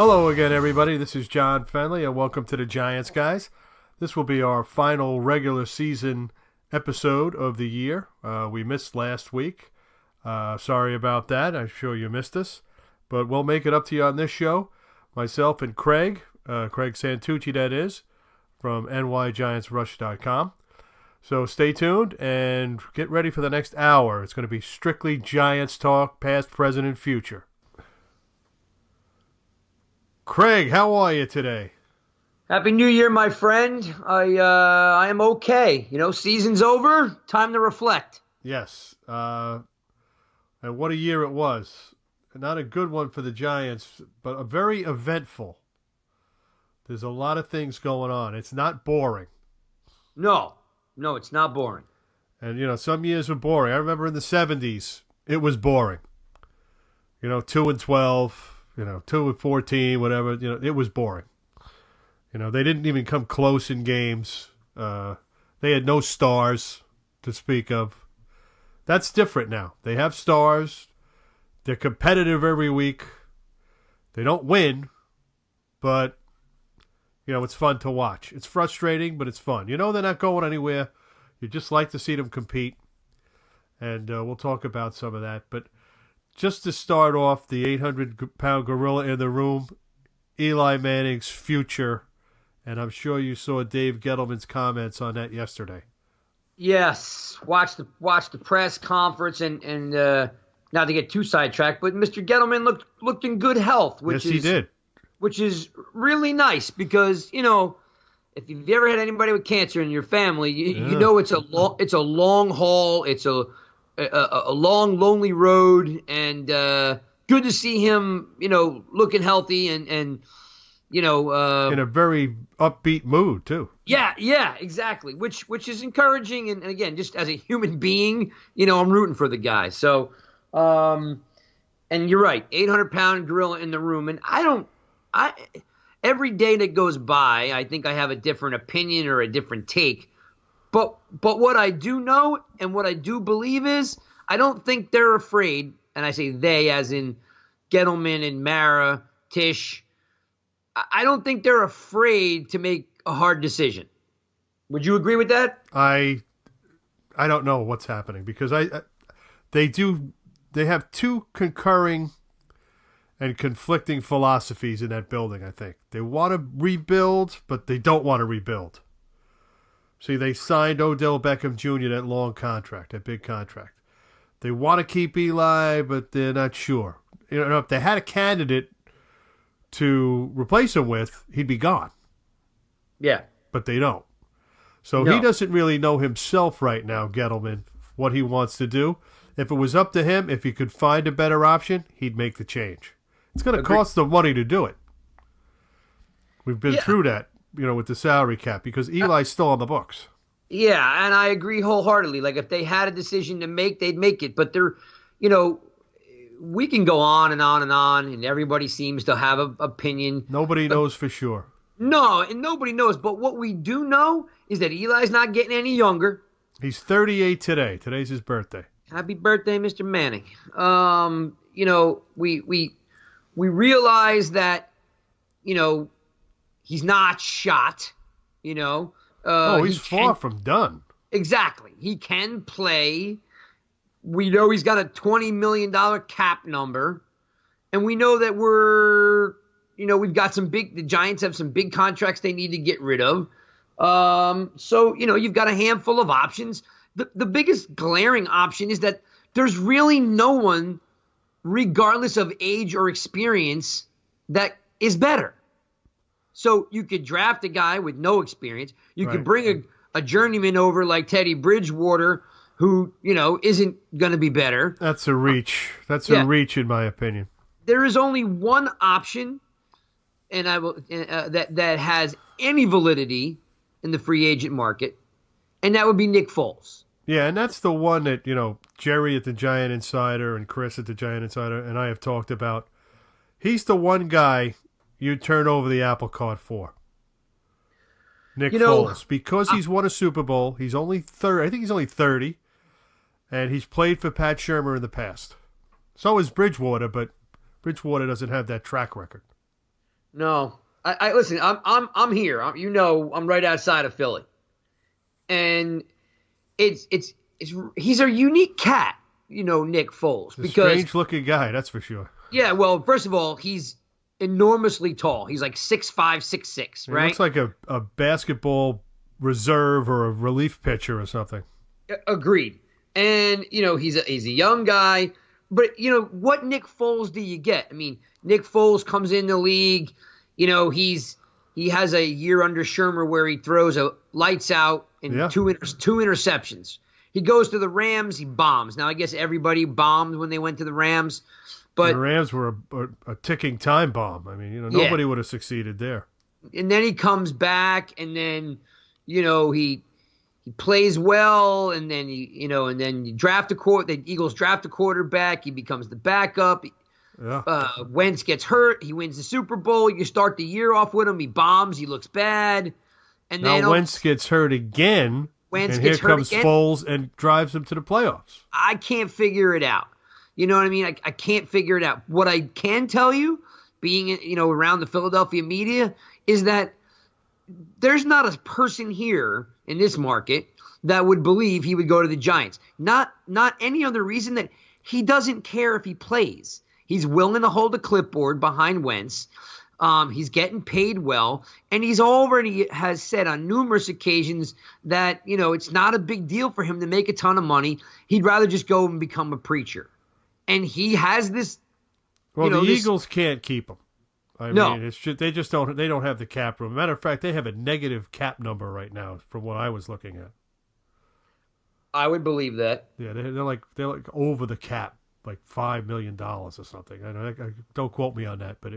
Hello again, everybody. This is John Fennelly, and welcome to the Giants, guys. This will be our final regular season episode of the year. We missed last week. Sorry about that. I'm sure you missed us. But we'll make it up to you on this show. Myself and Craig Santucci, that is, from nygiantsrush.com. So stay tuned and get ready for the next hour. It's going to be strictly Giants talk, past, present, and future. Craig, how are you today? Happy New Year, my friend. I am okay. You know, season's over. Time to reflect. Yes. And what a year it was. Not a good one for the Giants, but a very eventful. There's a lot of things going on. It's not boring. No, it's not boring. And, you know, some years were boring. I remember in the 70s, it was boring. 2-12, 2-14, whatever. It was boring. They didn't even come close in games. They had no stars to speak of. That's different now. They have stars. They're competitive every week. They don't win, but, it's fun to watch. It's frustrating, but it's fun. They're not going anywhere. You just like to see them compete, and we'll talk about some of that. But just to start off, the 800-pound gorilla in the room, Eli Manning's future, and I'm sure you saw Dave Gettleman's comments on that yesterday. Yes, watch the press conference, and not to get too sidetracked, but Mr. Gettleman looked in good health, he did. Which is really nice because if you've ever had anybody with cancer in your family, you know it's a long haul, it's a long lonely road, and good to see him looking healthy and in a very upbeat mood too. Yeah, exactly. Which is encouraging, and again, just as a human being, I'm rooting for the guy. So. And you're right, 800-pound gorilla in the room. And every day that goes by, I think I have a different opinion or a different take. But what I do know and what I do believe is I don't think they're afraid, and I say they as in Gettleman and Mara, Tisch. I don't think they're afraid to make a hard decision. Would you agree with that? I don't know what's happening because they have two concurring and conflicting philosophies in that building, I think. They want to rebuild, but they don't want to rebuild. See, they signed Odell Beckham Jr., that long contract, that big contract. They want to keep Eli, but they're not sure. If they had a candidate to replace him with, he'd be gone. Yeah. But they don't. So No. He doesn't really know himself right now, Gettleman, what he wants to do. If it was up to him, if he could find a better option, he'd make the change. It's going to cost them money to do it. We've been through that, with the salary cap, because Eli's still on the books. Yeah, and I agree wholeheartedly. Like, if they had a decision to make, they'd make it. But they're, we can go on and on and on, and everybody seems to have an opinion. Nobody knows for sure. No, and nobody knows. But what we do know is that Eli's not getting any younger. He's 38 today. Today's his birthday. Happy birthday, Mr. Manning. We realize that, he's not shot, he's far from done. Exactly. He can play. We know he's got a $20 million cap number. And we know that we've got the Giants have some big contracts they need to get rid of. So, you've got a handful of options. The biggest glaring option is that there's really no one, regardless of age or experience, that is better. So you could draft a guy with no experience. You could bring a journeyman over like Teddy Bridgewater, who, isn't going to be better. That's a reach. A reach, in my opinion. There is only one option, and I will that has any validity in the free agent market, and that would be Nick Foles. Yeah, and that's the one that, Jerry at the Giant Insider and Chris at the Giant Insider and I have talked about. He's the one guy you turn over the apple cart for. Nick Foles. Because he's won a Super Bowl. He's only 30. I think he's only 30. And he's played for Pat Shurmur in the past. So is Bridgewater, but Bridgewater doesn't have that track record. No. I listen. I'm here. I'm right outside of Philly, and he's a unique cat. Nick Foles, He's a because strange-looking guy, that's for sure. yeah. Well, first of all, he's enormously tall. He's like 6'5", 6'6", He right? looks like a basketball reserve or a relief pitcher or something. Agreed. And he's a young guy, but what Nick Foles do you get? I mean, Nick Foles comes in the league. He has a year under Shermer where he throws a lights out and Yeah. two interceptions. He goes to the Rams, he bombs. Now I guess everybody bombed when they went to the Rams, The but Rams were a ticking time bomb. I mean, yeah. nobody would have succeeded there. And then he comes back, and then he plays well, and then you draft the Eagles draft a quarterback. He becomes the backup. Yeah. Wentz gets hurt. He wins the Super Bowl. You start the year off with him. He bombs. He looks bad. And then Now Wentz gets hurt again, and here comes Foles and drives him to the playoffs. I can't figure it out. You know what I mean? I can't figure it out. What I can tell you, being around the Philadelphia media, is that there's not a person here in this market that would believe he would go to the Giants. Not any other reason that he doesn't care if he plays. He's willing to hold a clipboard behind Wentz. He's getting paid well, and he's already has said on numerous occasions that it's not a big deal for him to make a ton of money. He'd rather just go and become a preacher. And he has this. Well, the Eagles can't keep him. I No. mean, they just don't. They don't have the cap room. Matter of fact, they have a negative cap number right now, from what I was looking at. I would believe that. Yeah, they're like over the cap, like $5 million or something. I know. Don't quote me on that, but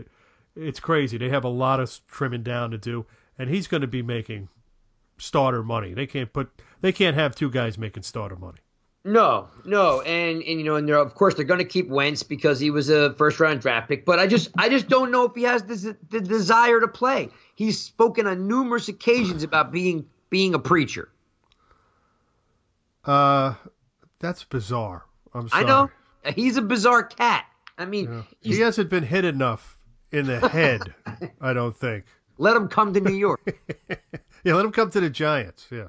it's crazy. They have a lot of trimming down to do, and he's going to be making starter money. They can't have two guys making starter money. No, and of course they're going to keep Wentz because he was a first round draft pick. But I just don't know if he has the desire to play. He's spoken on numerous occasions about being a preacher. That's bizarre. I'm sorry. I know he's a bizarre cat. I mean, he hasn't been hit enough in the head. I don't think. Let him come to New York. Yeah, let him come to the Giants. Yeah.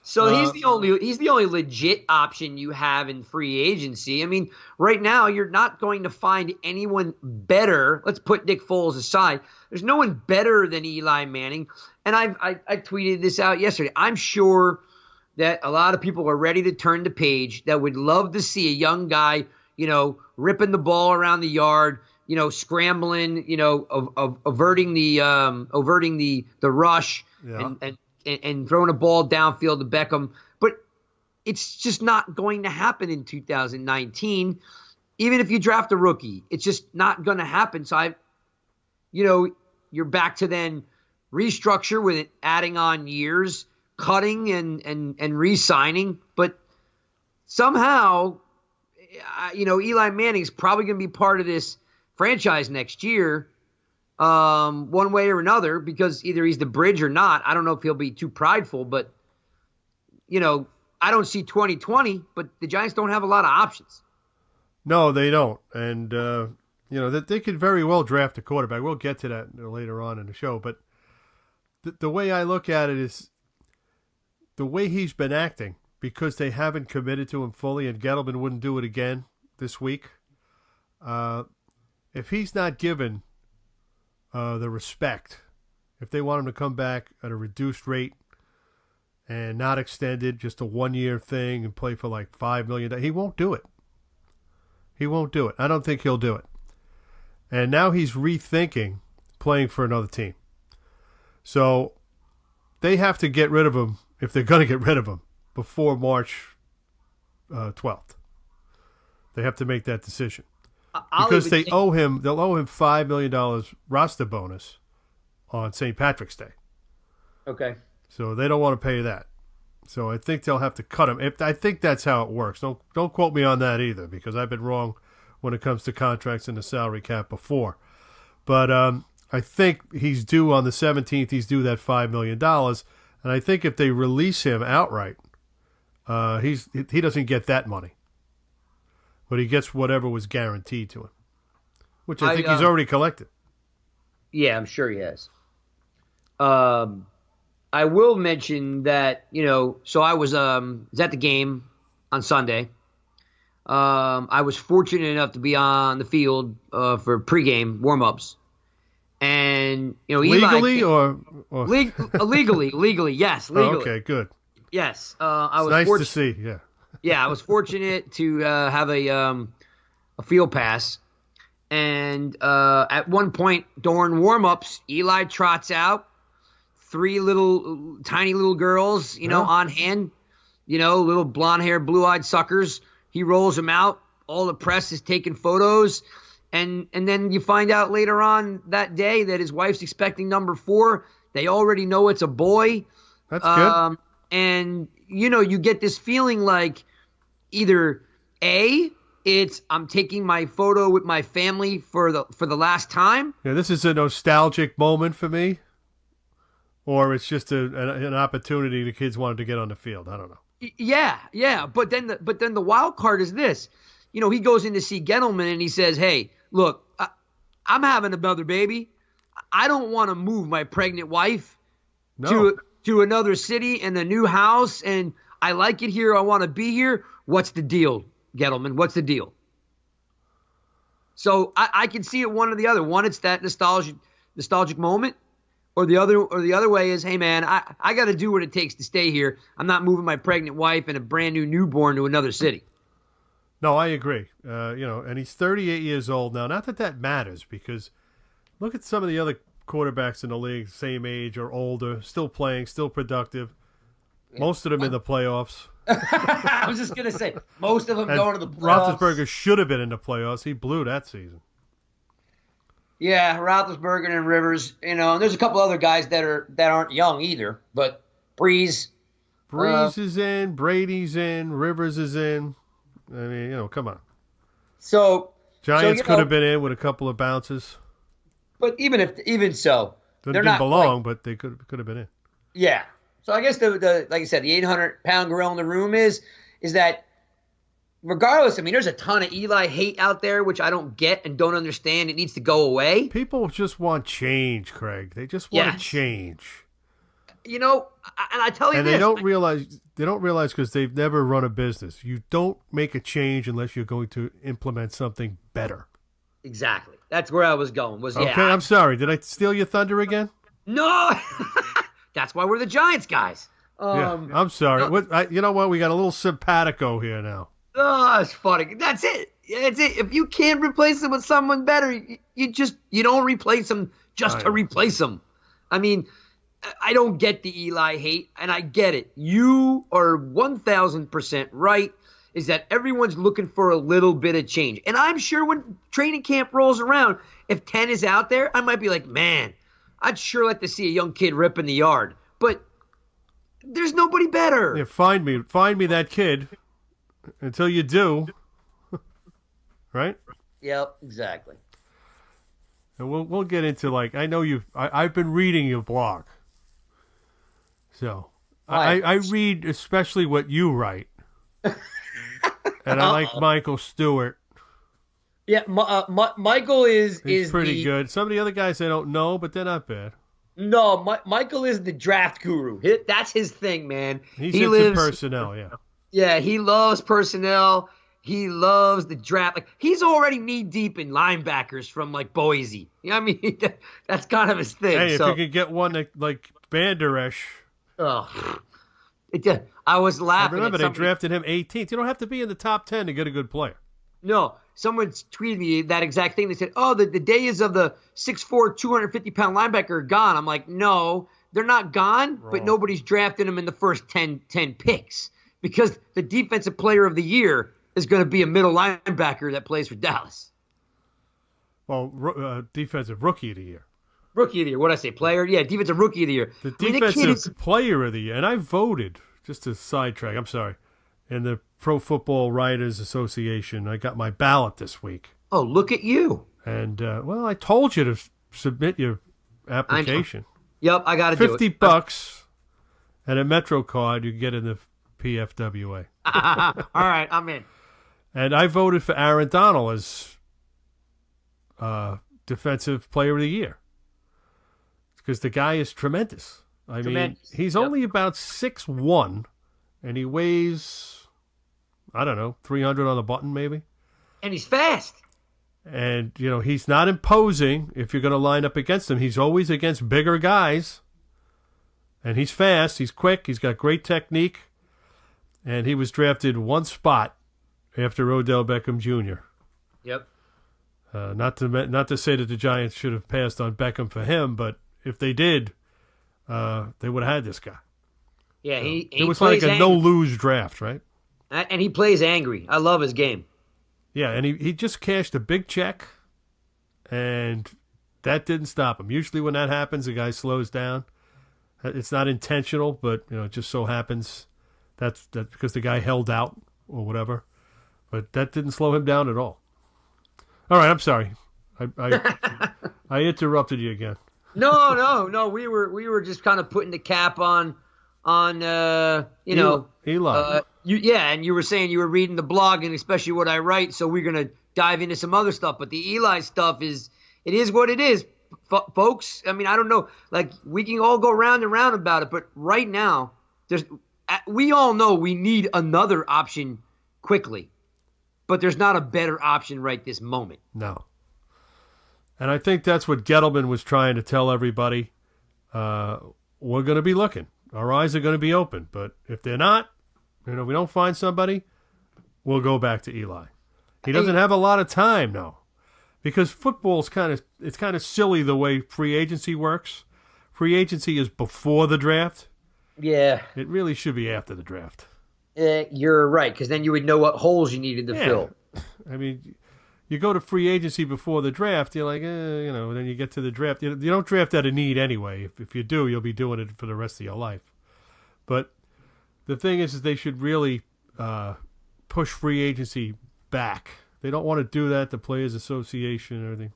So he's the only legit option you have in free agency. I mean, right now you're not going to find anyone better. Let's put Nick Foles aside. There's no one better than Eli Manning. And I tweeted this out yesterday. I'm sure that a lot of people are ready to turn the page, that would love to see a young guy, ripping the ball around the yard, scrambling, averting the rush, Yeah. and throwing a ball downfield to Beckham. But it's just not going to happen in 2019. Even if you draft a rookie, it's just not going to happen. So you're back to then restructure with it, adding on years, cutting and re-signing. But somehow, Eli Manning's probably going to be part of this franchise next year. One way or another, because either he's the bridge or not. I don't know if he'll be too prideful, but I don't see 2020, but the Giants don't have a lot of options. No, they don't. And that they could very well draft a quarterback. We'll get to that later on in the show, but the way I look at it is the way he's been acting, because they haven't committed to him fully, and Gettleman wouldn't do it again this week. If he's not given the respect, if they want him to come back at a reduced rate and not extended, just a 1-year thing and play for like $5 million, he won't do it. He won't do it. I don't think he'll do it. And now he's rethinking playing for another team. So they have to get rid of him, if they're going to get rid of him, before March 12th. They have to make that decision. Because they'll owe him $5 million roster bonus on St. Patrick's Day. Okay. So they don't want to pay that. So I think they'll have to cut him. I think that's how it works. Don't quote me on that either, because I've been wrong when it comes to contracts and the salary cap before. But I think he's due on the 17th. He's due that $5 million. And I think if they release him outright, he doesn't get that money. But he gets whatever was guaranteed to him, which I think he's already collected. Yeah, I'm sure he has. I will mention that, so I was at the game on Sunday. I was fortunate enough to be on the field for pregame warm-ups. And, Legally Eli or legally, yes, Oh, legally. okay, good. Yes, I It's was nice to fortunate. see. Yeah. Yeah, I was fortunate to have a field pass. And at one point during warm-ups, Eli trots out three tiny little girls, on hand, little blonde hair, blue-eyed suckers. He rolls them out. All the press is taking photos. And then you find out later on that day that his wife's expecting number 4. They already know it's a boy. That's good. And, you get this feeling like either A, it's I'm taking my photo with my family for the last time. Yeah, this is a nostalgic moment for me. Or it's just an opportunity the kids wanted to get on the field. I don't know. Yeah. But then the wild card is this. He goes in to see Gettleman and he says, "Hey, look, I'm having another baby. I don't want to move my pregnant wife to another city and a new house, and I like it here. I want to be here. What's the deal, Gettleman? What's the deal?" So I can see it one or the other. One, it's that nostalgic moment. Or the other way is, hey man, I got to do what it takes to stay here. I'm not moving my pregnant wife and a brand new newborn to another city. No, I agree. And he's 38 years old now. Not that matters, because look at some of the other quarterbacks in the league, same age or older, still playing, still productive. Most of them in the playoffs. I was just gonna say, most of them going to the playoffs. Roethlisberger should have been in the playoffs. He blew that season. Yeah, Roethlisberger and Rivers, and there's a couple other guys that aren't young either, but Breeze is in, Brady's in, Rivers is in. I mean, come on. Giants could have been in with a couple of bounces. But even so, didn't belong, but they could have been in. Yeah. So I guess the like I said, the 800-pound gorilla in the room is that regardless, I mean, there's a ton of Eli hate out there, which I don't get and don't understand. It needs to go away. People just want change, Craig. They just want to change. And I tell you and this. They don't realize because they've never run a business. You don't make a change unless you're going to implement something better. Exactly. That's where I was going. Okay, I'm sorry. Did I steal your thunder again? No. That's why we're the Giants guys. I'm sorry. You know what? We got a little simpatico here now. Oh, it's funny. That's it. That's it. If you can't replace them with someone better, you don't replace them just to replace them. I mean, I don't get the Eli hate, and I get it. You are 1,000% right, is that everyone's looking for a little bit of change. And I'm sure when training camp rolls around, if 10 is out there, I might be like, man, I'd sure like to see a young kid rip in the yard. But there's nobody better. Yeah, find me that kid. Until you do, right? Yep, exactly. And we'll get into I know I've been reading your blog, so I read especially what you write, and I like Michael Stewart. Yeah, Michael is pretty good. Some of the other guys I don't know, but they're not bad. No, Michael is the draft guru. That's his thing, man. He lives personnel, yeah. Yeah, he loves personnel. He loves the draft. He's already knee deep in linebackers from Boise. I mean, that's kind of his thing. Hey, if you could get one like Banderesh. Oh, I was laughing. Remember, they drafted him 18th. You don't have to be in the top 10 to get a good player. No, someone tweeted me that exact thing. They said, "Oh, the days of the 6'4", 250-pound linebacker are gone." I'm like, no, they're not gone, but nobody's drafting them in the first 10 picks. Because the defensive player of the year is going to be a middle linebacker that plays for Dallas. Well, defensive rookie of the year. Rookie of the year. What did I say? Player? Yeah, defensive rookie of the year. The defensive player of the year. And I voted, just to sidetrack, I'm sorry, in the Pro Football Writers Association. I got my ballot this week. Oh, look at you. And, I told you to submit your application. Yep, I got to do it. $50 and a Metro card you get in the PFWA. All right, I'm in. And I voted for Aaron Donald as Defensive Player of the Year. because the guy is tremendous. I mean, Tremendous. he's Yep. only about 6'1", and he weighs, I don't know, 300 on the button maybe. And he's fast. And, he's not imposing if you're going to line up against him. He's always against bigger guys. And he's fast. He's quick. He's got great technique. And he was drafted one spot after Odell Beckham Jr. Yep. Not to say that the Giants should have passed on Beckham for him, but if they did, they would have had this guy. Yeah, it was like a no-lose draft, right? And he plays angry. I love his game. Yeah, and he just cashed a big check, and that didn't stop him. Usually when that happens, the guy slows down. It's not intentional, but it just so happens that's because the guy held out or whatever. But that didn't slow him down at all. All right, I'm sorry. I interrupted you again. No. We were just kind of putting the cap on Eli. And you were saying you were reading the blog and especially what I write, so we're gonna dive into some other stuff. But the Eli stuff is what it is, folks. I mean, I don't know. Like, we can all go round and round about it, but right now, we all know we need another option quickly, but there's not a better option right this moment. No. And I think that's what Gettleman was trying to tell everybody. We're going to be looking. Our eyes are going to be open. But if they're not, we don't find somebody, we'll go back to Eli. He doesn't have a lot of time now, because football's kind of silly the way free agency works. Free agency is before the draft. Yeah. It really should be after the draft. You're right, because then you would know what holes you needed to fill. I mean, you go to free agency before the draft, you're like, then you get to the draft. You don't draft out of need anyway. If you do, you'll be doing it for the rest of your life. But the thing is they should really push free agency back. They don't want to do that, the Players Association and everything.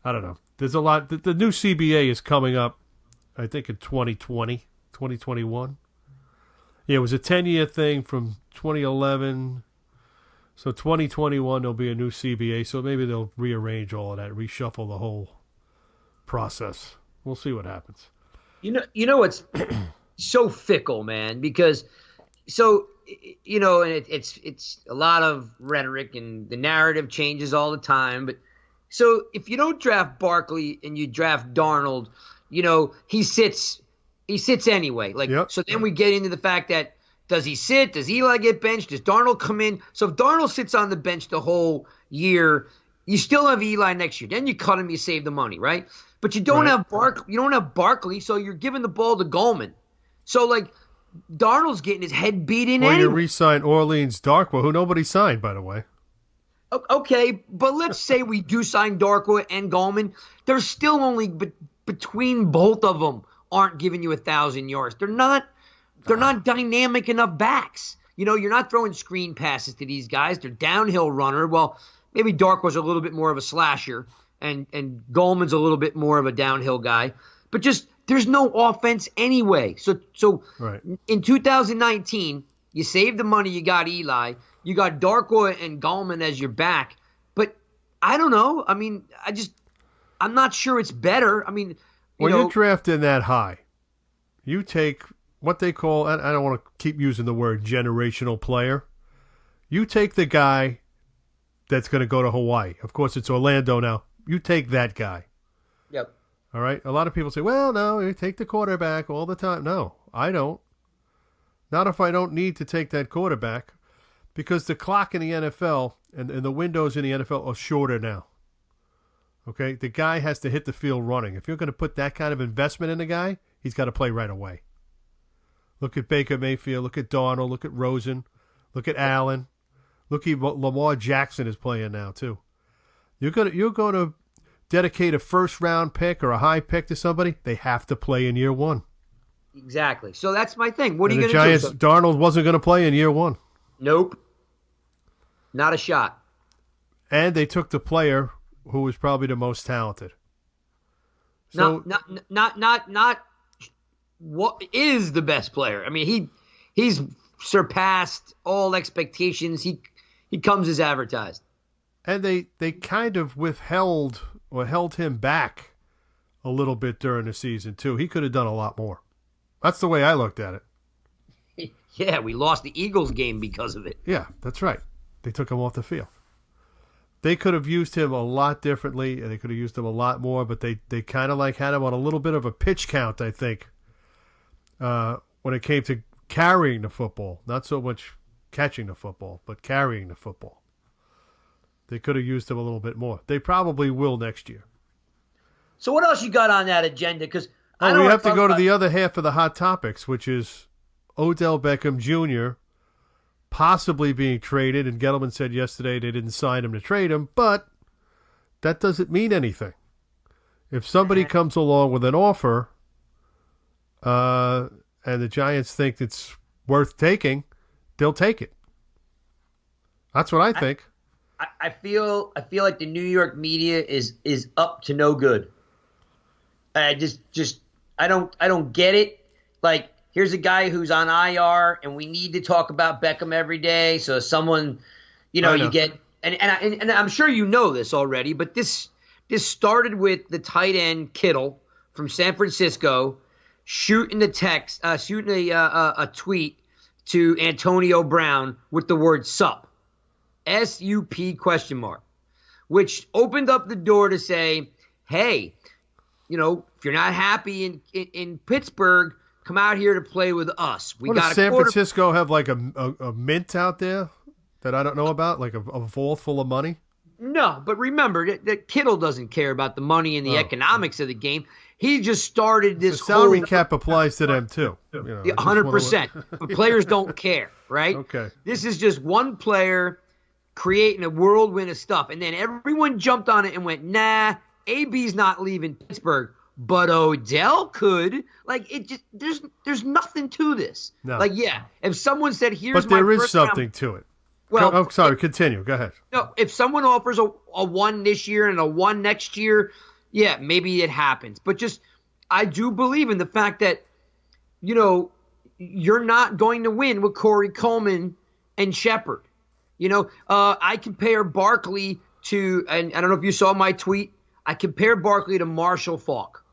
I don't know. There's a lot. The new CBA is coming up, I think, in 2020, 2021. Yeah, it was a 10-year thing from 2011. So 2021, there'll be a new CBA. So maybe they'll rearrange all of that, reshuffle the whole process. We'll see what happens. You know what's so fickle, man, because and it's a lot of rhetoric and the narrative changes all the time. But so if you don't draft Barkley and you draft Darnold, he sits anyway. Yep. So then we get into the fact that, does he sit? Does Eli get benched? Does Darnold come in? So if Darnold sits on the bench the whole year, you still have Eli next year. Then you cut him, you save the money, right? But you don't have Barkley, so you're giving the ball to Goldman. So Darnold's getting his head beat in anyway. You re-signed Orleans Darkwa, who nobody signed, by the way. Okay, but let's say we do sign Darkwa and Goldman. There's still only between both of them aren't giving you 1,000 yards. They're not dynamic enough backs. You're not throwing screen passes to these guys. They're downhill runner. Well, maybe Darkwa's a little bit more of a slasher, and Goldman's a little bit more of a downhill guy. But just there's no offense anyway. So right. In 2019, you saved the money. You got Eli. You got Darkwa and Goldman as your back. But I don't know. I mean, I'm not sure it's better. I mean, you're drafting that high, you take what they call, I don't want to keep using the word generational player. You take the guy that's going to go to Hawaii. Of course, it's Orlando now. You take that guy. Yep. All right? A lot of people say, well, no, you take the quarterback all the time. No, I don't. Not if I don't need to take that quarterback, because the clock in the NFL and the windows in the NFL are shorter now. Okay? The guy has to hit the field running. If you're going to put that kind of investment in the guy, he's got to play right away. Look at Baker Mayfield. Look at Darnold. Look at Rosen. Look at Allen. Look at what Lamar Jackson is playing now too. You're going to dedicate a first-round pick or a high pick to somebody. They have to play in year one. Exactly. So that's my thing. What are you going to do? The Giants, Darnold wasn't going to play in year one. Nope. Not a shot. And they took the player who was probably the most talented. So, not what is the best player. I mean, he's surpassed all expectations. He comes as advertised. And they kind of held him back a little bit during the season, too. He could have done a lot more. That's the way I looked at it. Yeah, we lost the Eagles game because of it. Yeah, that's right. They took him off the field. They could have used him a lot differently, and they could have used him a lot more, but they kind of like had him on a little bit of a pitch count, I think, when it came to carrying the football. Not so much catching the football, but carrying the football. They could have used him a little bit more. They probably will next year. So what else you got on that agenda? Because we have to go to the other half of the hot topics, which is Odell Beckham Jr. possibly being traded. And Gettleman said yesterday they didn't sign him to trade him, but that doesn't mean anything. If somebody comes along with an offer and the Giants think it's worth taking, they'll take it. That's what I think. I feel like the New York media is up to no good. I don't get it. Like, here's a guy who's on IR, and we need to talk about Beckham every day. So someone, you get, and I'm sure you know this already, but this started with the tight end Kittle from San Francisco shooting a tweet to Antonio Brown with the word "sup," SUP ? Which opened up the door to say, hey, if you're not happy in Pittsburgh, come out here to play with us. Does San Francisco have like a mint out there that I don't know about, like a vault full of money? No, but remember that Kittle doesn't care about the money and the economics of the game. He just started this the salary cap applies to them too. 100%. But players don't care, right? Okay. This is just one player creating a whirlwind of stuff. And then everyone jumped on it and went, nah, AB's not leaving Pittsburgh, but Odell could. Like, it just there's nothing to this. No. Like, yeah, if someone said, here's but there my is first something round, to it. Well, I'm sorry, continue. Go ahead. No, if someone offers a 1 this year and a 1 next year, yeah, maybe it happens. But just, I do believe in the fact that, you're not going to win with Corey Coleman and Shepard. I compare Barkley to, and I don't know if you saw my tweet, I compare Barkley to Marshall Faulk.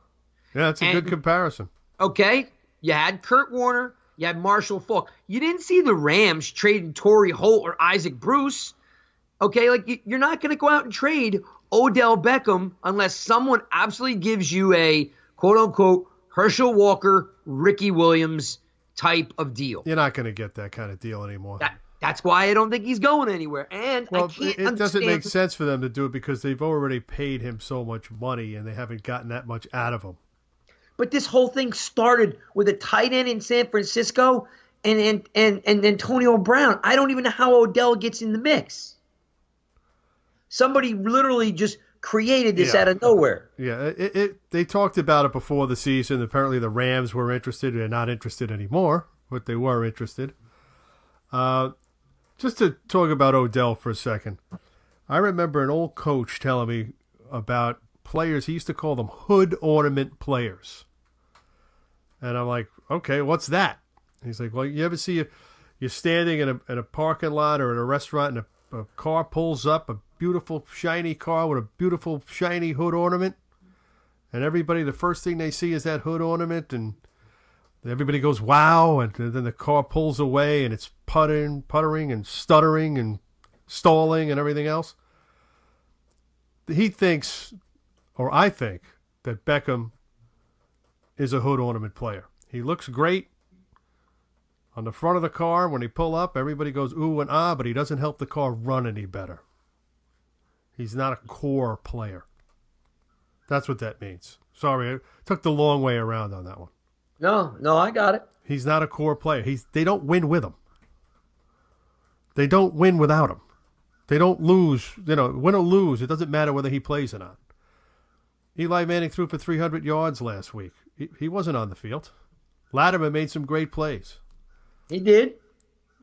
Yeah, that's a good comparison. Okay? You had Kurt Warner, you had Marshall Faulk. You didn't see the Rams trading Torrey Holt or Isaac Bruce. Okay? Like, you're not going to go out and trade Odell Beckham unless someone absolutely gives you a quote-unquote Herschel Walker, Ricky Williams type of deal. You're not going to get that kind of deal anymore. That's why I don't think he's going anywhere. And well, I can't it doesn't make sense for them to do it because they've already paid him so much money and they haven't gotten that much out of him. But this whole thing started with a tight end in San Francisco and Antonio Brown. I don't even know how Odell gets in the mix. Somebody literally just created this out of nowhere. Yeah, they talked about it before the season. Apparently the Rams were interested. They're not interested anymore, but they were interested. Just to talk about Odell for a second, I remember an old coach telling me about players. He used to call them hood ornament players. And I'm like, okay, what's that? And he's like, well, you ever see you're standing in a parking lot or in a restaurant and a car pulls up, a beautiful shiny car with a beautiful shiny hood ornament, and everybody, the first thing they see is that hood ornament, and everybody goes, wow, and then the car pulls away and it's puttering and stuttering and stalling and everything else. He thinks, or I think, that Beckham is a hood ornament player. He looks great on the front of the car. When he pull up, everybody goes ooh and ah, but he doesn't help the car run any better. He's not a core player. That's what that means. Sorry, I took the long way around on that one. No, I got it. He's not a core player. They don't win with him. They don't win without him. They don't lose. Win or lose, it doesn't matter whether he plays or not. Eli Manning threw for 300 yards last week. He wasn't on the field. Latimer made some great plays. He did.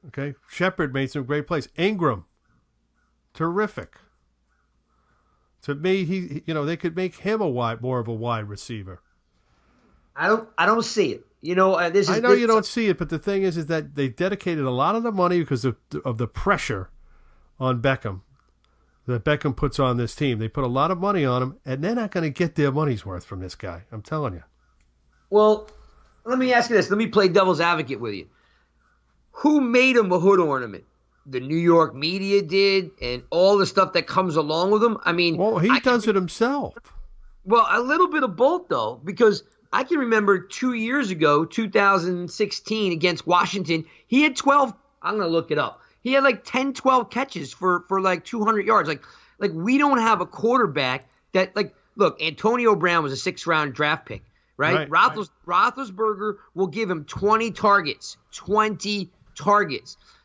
Okay. Shepard made some great plays. Ingram, terrific. To me, they could make him more of a wide receiver. I don't see it. I know you don't see it, but the thing is that they dedicated a lot of the money because of the pressure on Beckham. that Beckham puts on this team. They put a lot of money on him, and they're not going to get their money's worth from this guy. I'm telling you. Well, let me ask you this. Let me play devil's advocate with you. Who made him a hood ornament? The New York media did, and all the stuff that comes along with him. I mean, well, he does it himself. Well, a little bit of both, though, because I can remember 2 years ago, 2016, against Washington, he had 12. I'm going to look it up. He had like 10, 12 catches for like 200 yards. Like we don't have a quarterback that, like, look, Antonio Brown was a 6th-round draft pick, right? Roethlisberger will give him 20 targets.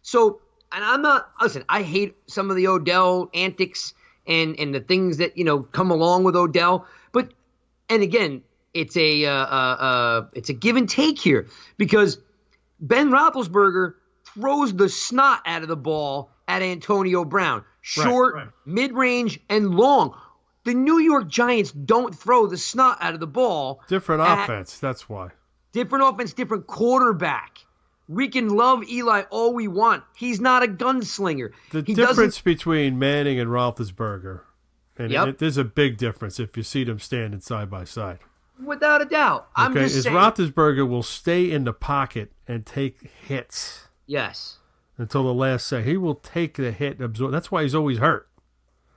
So, and I'm not, listen, I hate some of the Odell antics and the things that, come along with Odell. But, and again, it's a give and take here, because Ben Roethlisberger throws the snot out of the ball at Antonio Brown. Short, mid-range, and long. The New York Giants don't throw the snot out of the ball. Different offense, that's why. Different offense, different quarterback. We can love Eli all we want. He's not a gunslinger. The difference between Manning and Roethlisberger, and there's a big difference if you see them standing side by side. Without a doubt. I'm just saying. Roethlisberger will stay in the pocket and take hits. Yes. Until the last second. He will take the hit and absorb. That's why he's always hurt.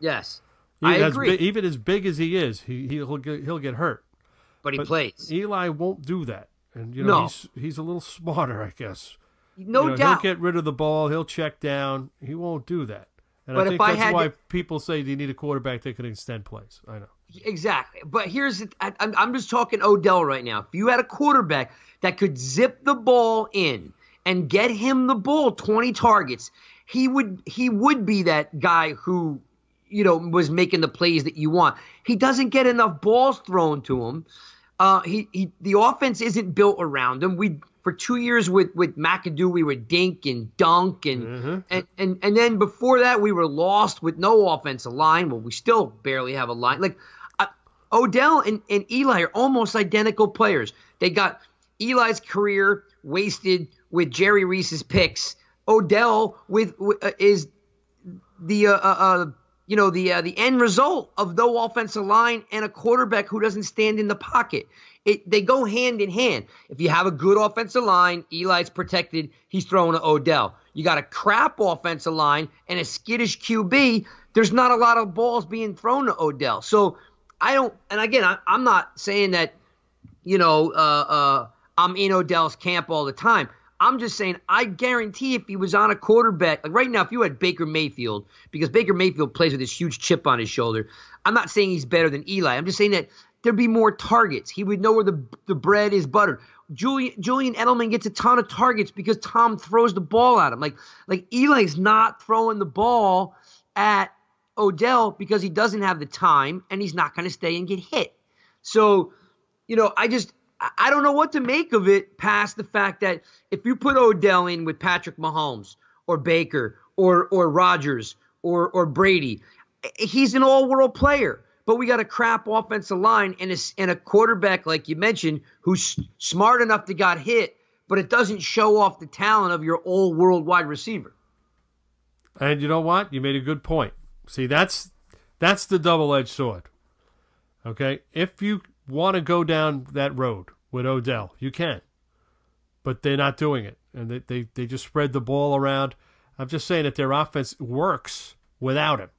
Yes. I agree. Even as big as he is, he'll get hurt. But he plays. Eli won't do that. And, he's a little smarter, I guess. No doubt. He'll get rid of the ball. He'll check down. He won't do that. And but I think that's why people say you need a quarterback that can extend plays. I know. Exactly. But I'm just talking Odell right now. If you had a quarterback that could zip the ball in and get him the ball 20 targets, he would be that guy who, was making the plays that you want. He doesn't get enough balls thrown to him. The offense isn't built around him. For 2 years with McAdoo, we were dink and dunk, and then before that we were lost with no offensive line. Well, we still barely have a line. Like Odell and Eli are almost identical players. They got Eli's career wasted with Jerry Reese's picks. Odell is the end result of no offensive line and a quarterback who doesn't stand in the pocket. They go hand in hand. If you have a good offensive line, Eli's protected, he's throwing to Odell. You got a crap offensive line and a skittish QB, there's not a lot of balls being thrown to Odell. So I'm not saying that, I'm in Odell's camp all the time. I'm just saying, I guarantee if he was on a quarterback, like right now, if you had Baker Mayfield, because Baker Mayfield plays with this huge chip on his shoulder, I'm not saying he's better than Eli. I'm just saying that there'd be more targets. He would know where the bread is buttered. Julian Edelman gets a ton of targets because Tom throws the ball at him. Like Eli's not throwing the ball at Odell because he doesn't have the time and he's not going to stay and get hit. So, I don't know what to make of it past the fact that if you put Odell in with Patrick Mahomes or Baker or Rodgers or Brady, he's an all-world player. But we got a crap offensive line and a quarterback, like you mentioned, who's smart enough to got hit, but it doesn't show off the talent of your all-world wide receiver. And you know what? You made a good point. See, that's the double-edged sword. Okay? If you want to go down that road with Odell, you can. But they're not doing it. And they just spread the ball around. I'm just saying that their offense works without him.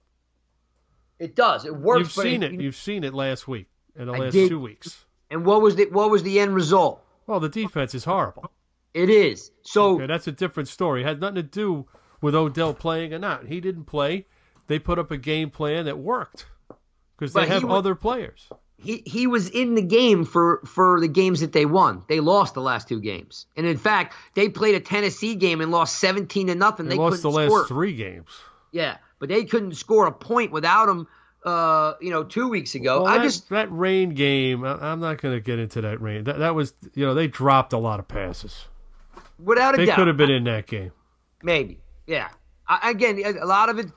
It does. It works. You've seen it. You've seen it last week and the last 2 weeks. And what was the end result? Well, the defense is horrible. It is. So okay, that's a different story. It had nothing to do with Odell playing or not. He didn't play. They put up a game plan that worked because they have other players. He was in the game for the games that they won. They lost the last 2 games. And in fact, they played a Tennessee game and lost 17-0. They lost the last 3 games. Yeah, but they couldn't score a point without him 2 weeks ago. Well, that rain game, I'm not going to get into that rain. That was, they dropped a lot of passes. Without a doubt. They could have been in that game. Maybe. Yeah. Again, a lot of it,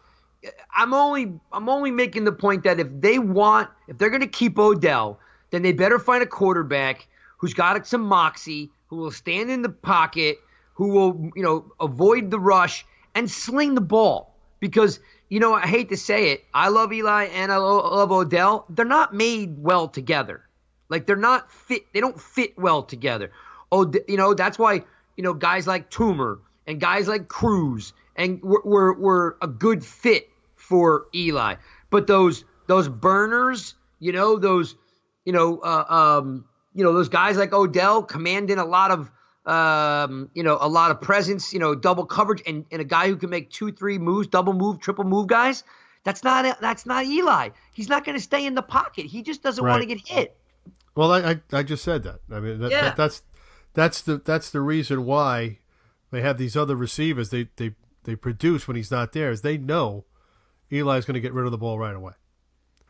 I'm only making the point that if they're going to keep Odell, then they better find a quarterback who's got some moxie, who will stand in the pocket, who will, avoid the rush and sling the ball. because, I hate to say it, I love Eli and I love Odell. They're not made well together. Like, they're not fit. They don't fit well together. That's why, guys like Toomer and guys like Cruz and were a good fit for Eli. But those burners, those guys like Odell commanding a lot of presence, double coverage, and a guy who can make 2-3 moves, double move, triple move guys. That's not Eli. He's not going to stay in the pocket. He just doesn't want to get hit. Well, I just said that. I mean, that's the reason why they have these other receivers. They produce when he's not there, is they know Eli's going to get rid of the ball right away.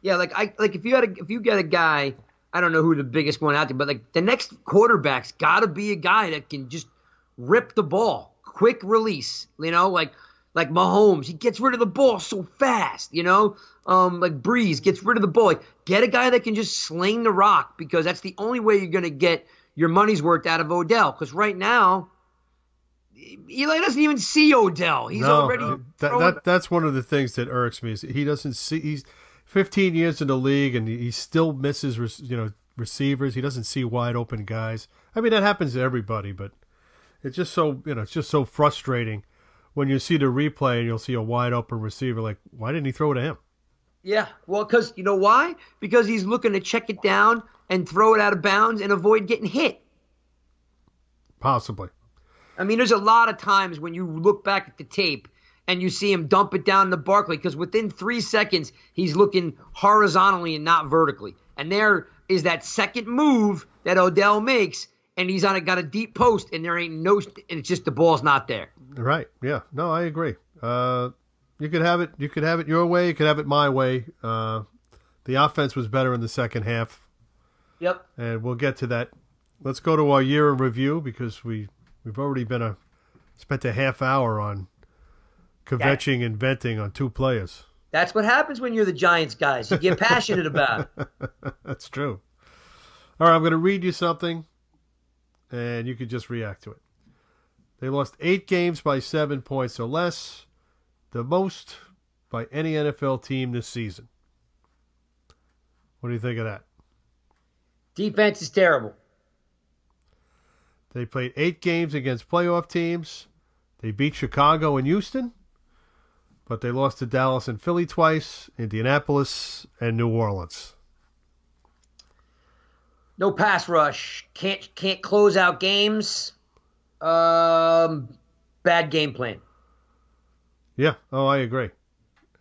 Yeah, if you get a guy, I don't know who the biggest one out there, but like the next quarterback's got to be a guy that can just rip the ball, quick release. Like Mahomes, he gets rid of the ball so fast. Like Breeze gets rid of the ball. Like, get a guy that can just sling the rock, because that's the only way you're going to get your money's worth out of Odell. Because right now, Eli doesn't even see Odell. He's already that's one of the things that irks me, is he doesn't see. He's 15 years in the league and he still misses receivers. He doesn't see wide open guys. I mean, that happens to everybody, but it's just so it's just so frustrating when you see the replay and you'll see a wide open receiver. Like, why didn't he throw to him? Yeah, well, because you know why? Because he's looking to check it down and throw it out of bounds and avoid getting hit. Possibly. I mean, there's a lot of times when you look back at the tape and you see him dump it down to Barkley, because within 3 seconds, he's looking horizontally and not vertically. And there is that second move that Odell makes, and he's got a deep post, and and it's just the ball's not there. Right. Yeah. No, I agree. You could have it. You could have it your way. You could have it my way. The offense was better in the second half. Yep. And we'll get to that. Let's go to our year in review, because we've already spent a half hour on kvetching and venting on two players. That's what happens when you're the Giants guys. You get passionate about it. That's true. All right, I'm going to read you something, and you can just react to it. They lost 8 games by 7 points or less, the most by any NFL team this season. What do you think of that? Defense is terrible. They played 8 games against playoff teams. They beat Chicago and Houston, but they lost to Dallas and Philly twice, Indianapolis, and New Orleans. No pass rush. Can't close out games. Bad game plan. Yeah. Oh, I agree.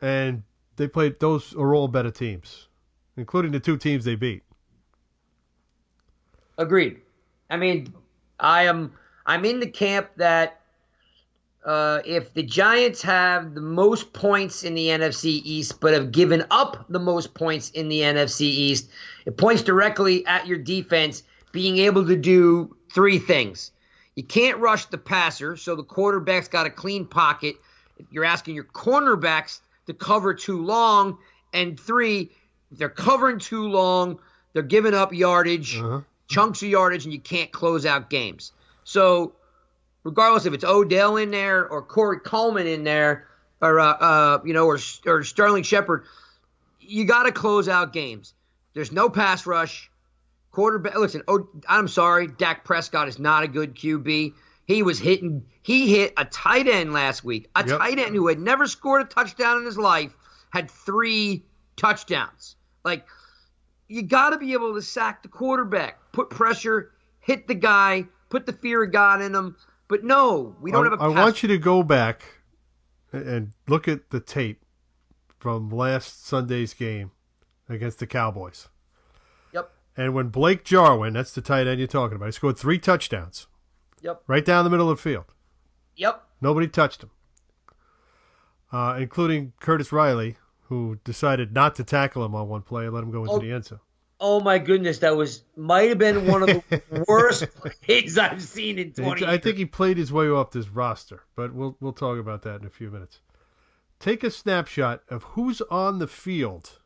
And those are all better teams, including the 2 teams they beat. Agreed. I mean, I'm in the camp that if the Giants have the most points in the NFC East but have given up the most points in the NFC East, it points directly at your defense being able to do 3 things. You can't rush the passer, so the quarterback's got a clean pocket. You're asking your cornerbacks to cover too long. And 3, if they're covering too long, they're giving up yardage, chunks of yardage, and you can't close out games. So regardless if it's Odell in there or Corey Coleman in there or Sterling Shepard, you got to close out games. There's no pass rush. Quarterback. Listen, I'm sorry, Dak Prescott is not a good QB. He hit a tight end last week. Tight end who had never scored a touchdown in his life had 3 touchdowns. Like, you got to be able to sack the quarterback, put pressure, hit the guy, put the fear of God in him. But no, we don't have a pass. I want you to go back and look at the tape from last Sunday's game against the Cowboys. Yep. And when Blake Jarwin, that's the tight end you're talking about, he scored 3 touchdowns. Yep. Right down the middle of the field. Yep. Nobody touched him, including Curtis Riley, who decided not to tackle him on one play and let him go into the end zone. Oh my goodness, might have been one of the worst plays I've seen in 20 years. I think he played his way off this roster, but we'll talk about that in a few minutes. Take a snapshot of who's on the field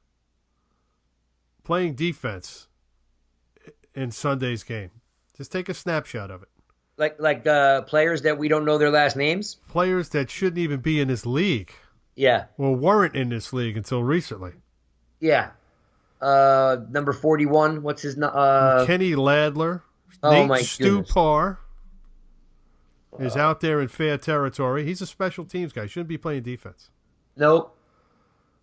playing defense in Sunday's game. Just take a snapshot of it. Like players that we don't know their last names? Players that shouldn't even be in this league. Yeah. Well, weren't in this league until recently. Yeah. Number 41. What's his? Kenny Ladler, Oh Nate my goodness. Stupar is out there in fair territory. He's a special teams guy. Shouldn't be playing defense. Nope.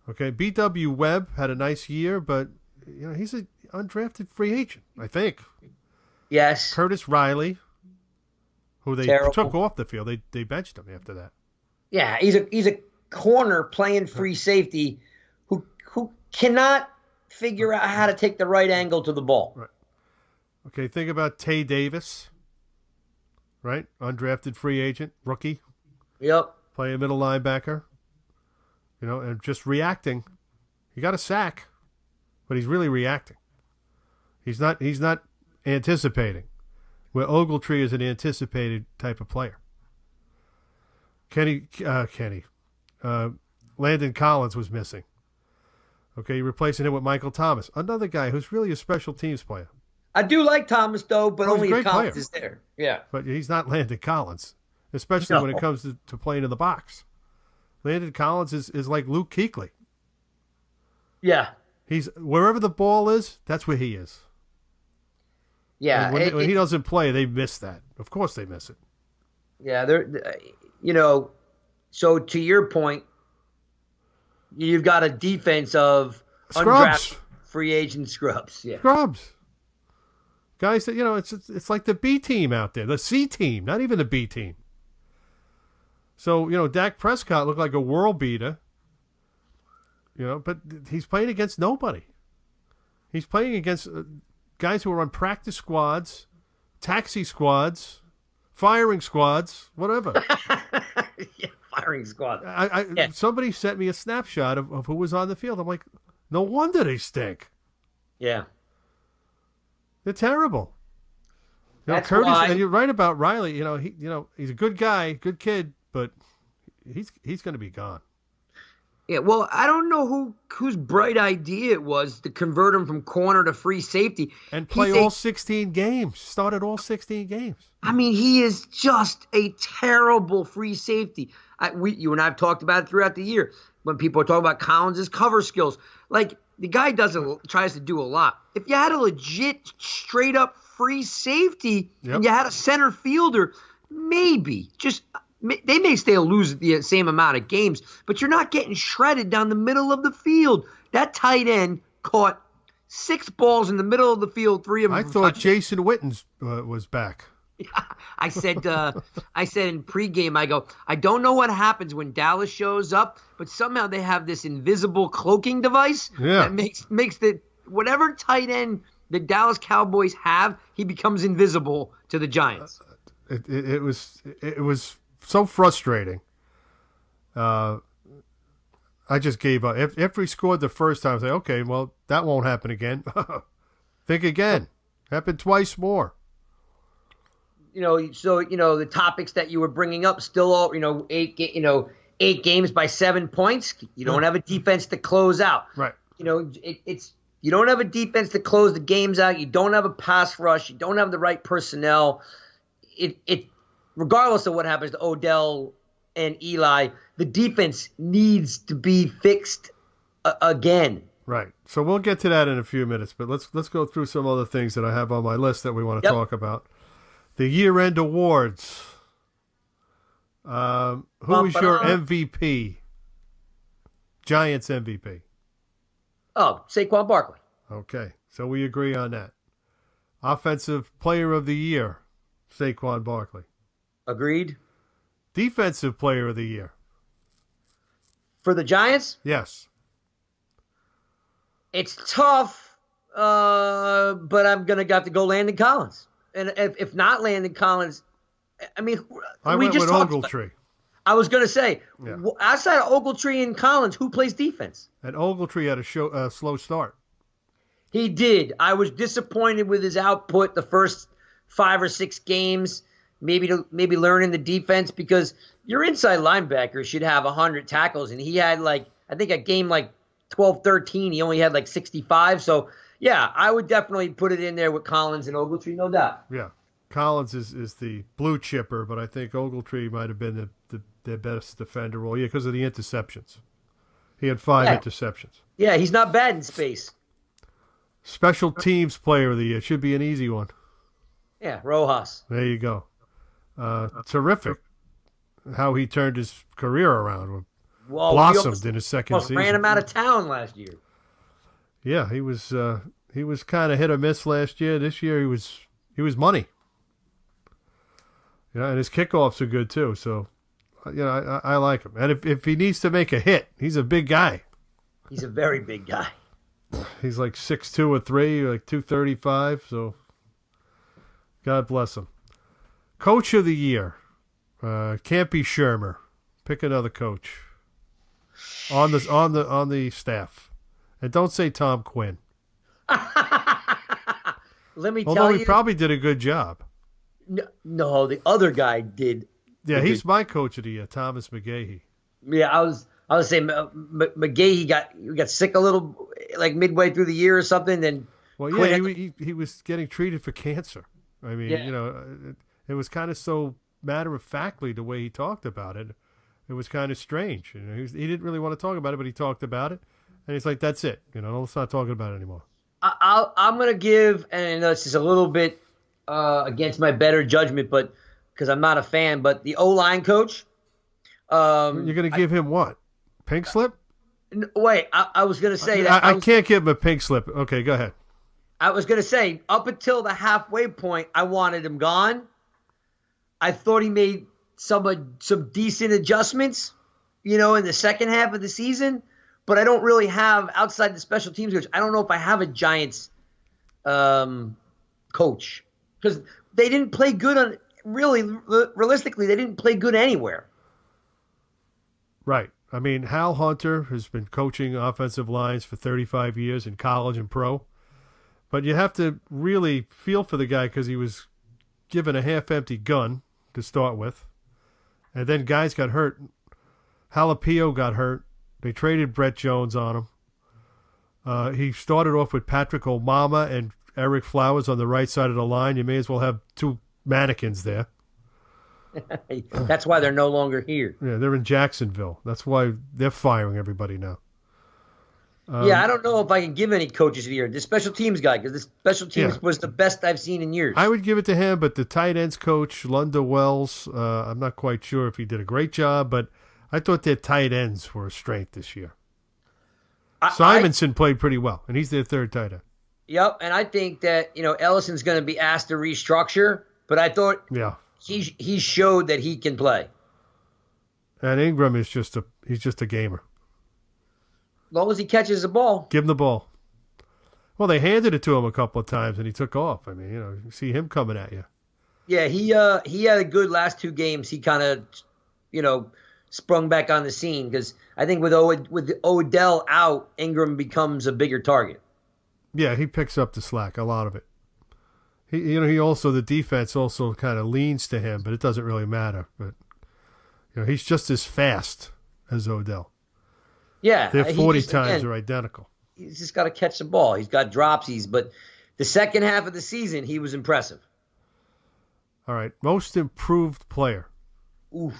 Okay, B.W. Webb had a nice year, but he's an undrafted free agent, I think. Yes. Curtis Riley, who they Terrible. took off the field, they benched him after that. Yeah, he's a corner playing free safety who cannot figure out how to take the right angle to the ball. Right. Okay, think about Tay Davis, right? Undrafted free agent, rookie, Yep. playing middle linebacker, and just reacting. He got a sack, but he's really reacting. He's not anticipating, where Ogletree is an anticipated type of player. Landon Collins was missing. Okay, you're replacing him with Michael Thomas, another guy who's really a special teams player. I do like Thomas though, but Oh, he's a only great if Collins player. is there. Yeah. But he's not Landon Collins, especially when it comes to playing in the box. Landon Collins is like Luke Kuechly. Yeah. He's wherever the ball is, that's where he is. Yeah. And when he doesn't play, they miss that. Of course, they miss it. Yeah. So to your point, you've got a defense of Scrubs, undrafted free agent scrubs. Yeah. scrubs, guys that it's like the B team out there, the C team, not even the B team. So Dak Prescott looked like a world beater. But he's playing against nobody. He's playing against guys who are on practice squads, taxi squads, firing squads, whatever. Yeah, firing squad. Somebody sent me a snapshot of who was on the field. I'm like, no wonder they stink. Yeah. They're terrible. That's Curtis, why. and you're right about Riley. He's a good guy, good kid, but he's going to be gone. Yeah, well, I don't know whose bright idea it was to convert him from corner to free safety And play all 16 games. Started all 16 games. I mean, he is just a terrible free safety. You and I have talked about it throughout the year when people are talking about Collins' cover skills. Like, the guy tries to do a lot. If you had a legit, straight up free safety and you had a center fielder, maybe they may still lose the same amount of games, but you're not getting shredded down the middle of the field. That tight end caught 6 balls in the middle of the field, 3 of them. I thought Jason Witten was back. I said in pregame, I don't know what happens when Dallas shows up, but somehow they have this invisible cloaking device that makes whatever tight end the Dallas Cowboys have, he becomes invisible to the Giants. It was so frustrating. I just gave up. After he scored the first time, I said, okay, well, that won't happen again. Think again. Happened twice more. The topics that you were bringing up still all, 8 games by 7 points. You don't have a defense to close out. Right. You don't have a defense to close the games out. You don't have a pass rush. You don't have the right personnel. Regardless of what happens to Odell and Eli, the defense needs to be fixed again. Right. So we'll get to that in a few minutes, but let's go through some other things that I have on my list that we want to talk about. The year-end awards. Who is your MVP? Giants MVP. Oh, Saquon Barkley. Okay. So we agree on that. Offensive Player of the Year, Saquon Barkley. Agreed. Defensive Player of the Year. For the Giants? Yes. It's tough, but I'm going to have to go Landon Collins. And if not Landon Collins, I mean, I went with Ogletree. I was going to say, outside of Ogletree and Collins, who plays defense? And Ogletree had a slow start. He did. I was disappointed with his output the first 5 or 6 games. Maybe learning the defense, because your inside linebacker should have 100 tackles, and he had I think a game 12-13, he only had 65. So yeah, I would definitely put it in there with Collins and Ogletree, no doubt. Yeah, Collins is the blue chipper, but I think Ogletree might have been the their best defender all year because of the interceptions. He had 5 interceptions. Yeah, he's not bad in space. Special teams player of the year. Should be an easy one. Yeah, Rojas. There you go. Terrific how he turned his career around. Well, blossomed in his second season. Ran him out of town last year. Yeah, he was kind of hit or miss last year. This year he was money. And his kickoffs are good too. So, I like him. And if he needs to make a hit, he's a big guy. He's a very big guy. He's like 6'2" or 3, like 235. So, God bless him. Coach of the year, can't be Shermer. Pick another coach on the staff, and don't say Tom Quinn. Let me Although tell you, he probably did a good job. No, the other guy did. Yeah, he's my coach of the year, Thomas McGahee. Yeah, I was saying McGahee got sick a little, like midway through the year or something. Then he was getting treated for cancer. I mean, it was kind of so matter of factly the way he talked about it. It was kind of strange. He didn't really want to talk about it, but he talked about it, and he's like, "That's it. Let's not talk about it anymore." I'm gonna give, and it's just a little bit against my better judgment, but because I'm not a fan, but the O-line coach. You're gonna give him what? Pink slip? Wait, I was gonna say that I can't give him a pink slip. Okay, go ahead. I was gonna say up until the halfway point, I wanted him gone. I thought he made some decent adjustments, in the second half of the season. But I don't really have, outside the special teams coach, I don't know if I have a Giants coach. Because they didn't play good realistically, they didn't play good anywhere. Right. I mean, Hal Hunter has been coaching offensive lines for 35 years in college and pro. But you have to really feel for the guy because he was given a half-empty gun to start with. And then guys got hurt. Jalapeno got hurt. They traded Brett Jones on him. He started off with Patrick Omama and Eric Flowers on the right side of the line. You may as well have 2 mannequins there. That's why they're no longer here. Yeah, they're in Jacksonville. That's why they're firing everybody now. I don't know if I can give any coaches of the year. The special teams guy, because the special teams was the best I've seen in years. I would give it to him, but the tight ends coach, Lunda Wells, I'm not quite sure if he did a great job, but I thought their tight ends were a strength this year. Simonson played pretty well, and he's their third tight end. Yep, and I think that Ellison's going to be asked to restructure, but I thought he showed that he can play. And Ingram is just a gamer. As long as he catches the ball. Give him the ball. Well, they handed it to him a couple of times, and he took off. I mean, you see him coming at you. Yeah, he had a good last 2 games. He kind of, sprung back on the scene because I think with Odell out, Ingram becomes a bigger target. Yeah, he picks up the slack, a lot of it. He also, the defense also kind of leans to him, but it doesn't really matter. But he's just as fast as Odell. Yeah, their 40 times are identical. He's just got to catch the ball. He's got dropsies, but the second half of the season, he was impressive. All right, most improved player. Oof.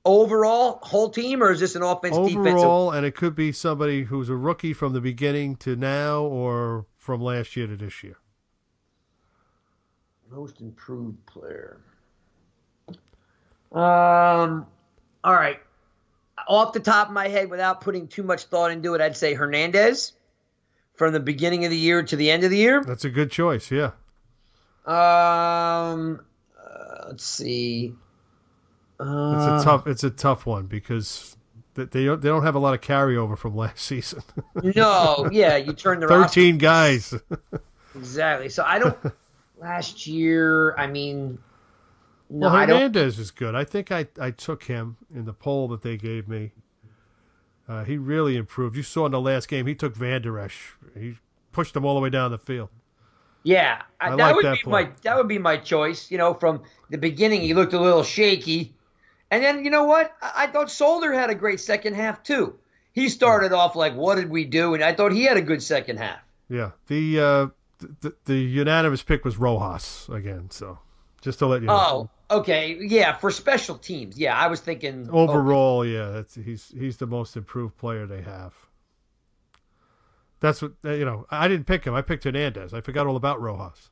Overall, whole team, or is this an offense-defense? Overall, and it could be somebody who's a rookie from the beginning to now or from last year to this year. Most improved player. All right. Off the top of my head, without putting too much thought into it, I'd say Hernandez from the beginning of the year to the end of the year. That's a good choice, yeah. Let's see. It's a tough one because they don't have a lot of carryover from last season. No, yeah, you turn the 13 guys. Exactly. So I don't. Last year, I mean, no, well, Hernandez is good. I think I took him in the poll that they gave me. He really improved. You saw in the last game, he took Van Der Esch. He pushed him all the way down the field. Yeah, that would be my choice. From the beginning, he looked a little shaky. And then, you know what? I thought Solder had a great second half, too. He started off like, what did we do? And I thought he had a good second half. Yeah. The unanimous pick was Rojas again, so just to let you know. Oh, Okay, yeah, for special teams. Yeah, I was thinking Overall, yeah, he's the most improved player they have. That's what I didn't pick him. I picked Hernandez. I forgot all about Rojas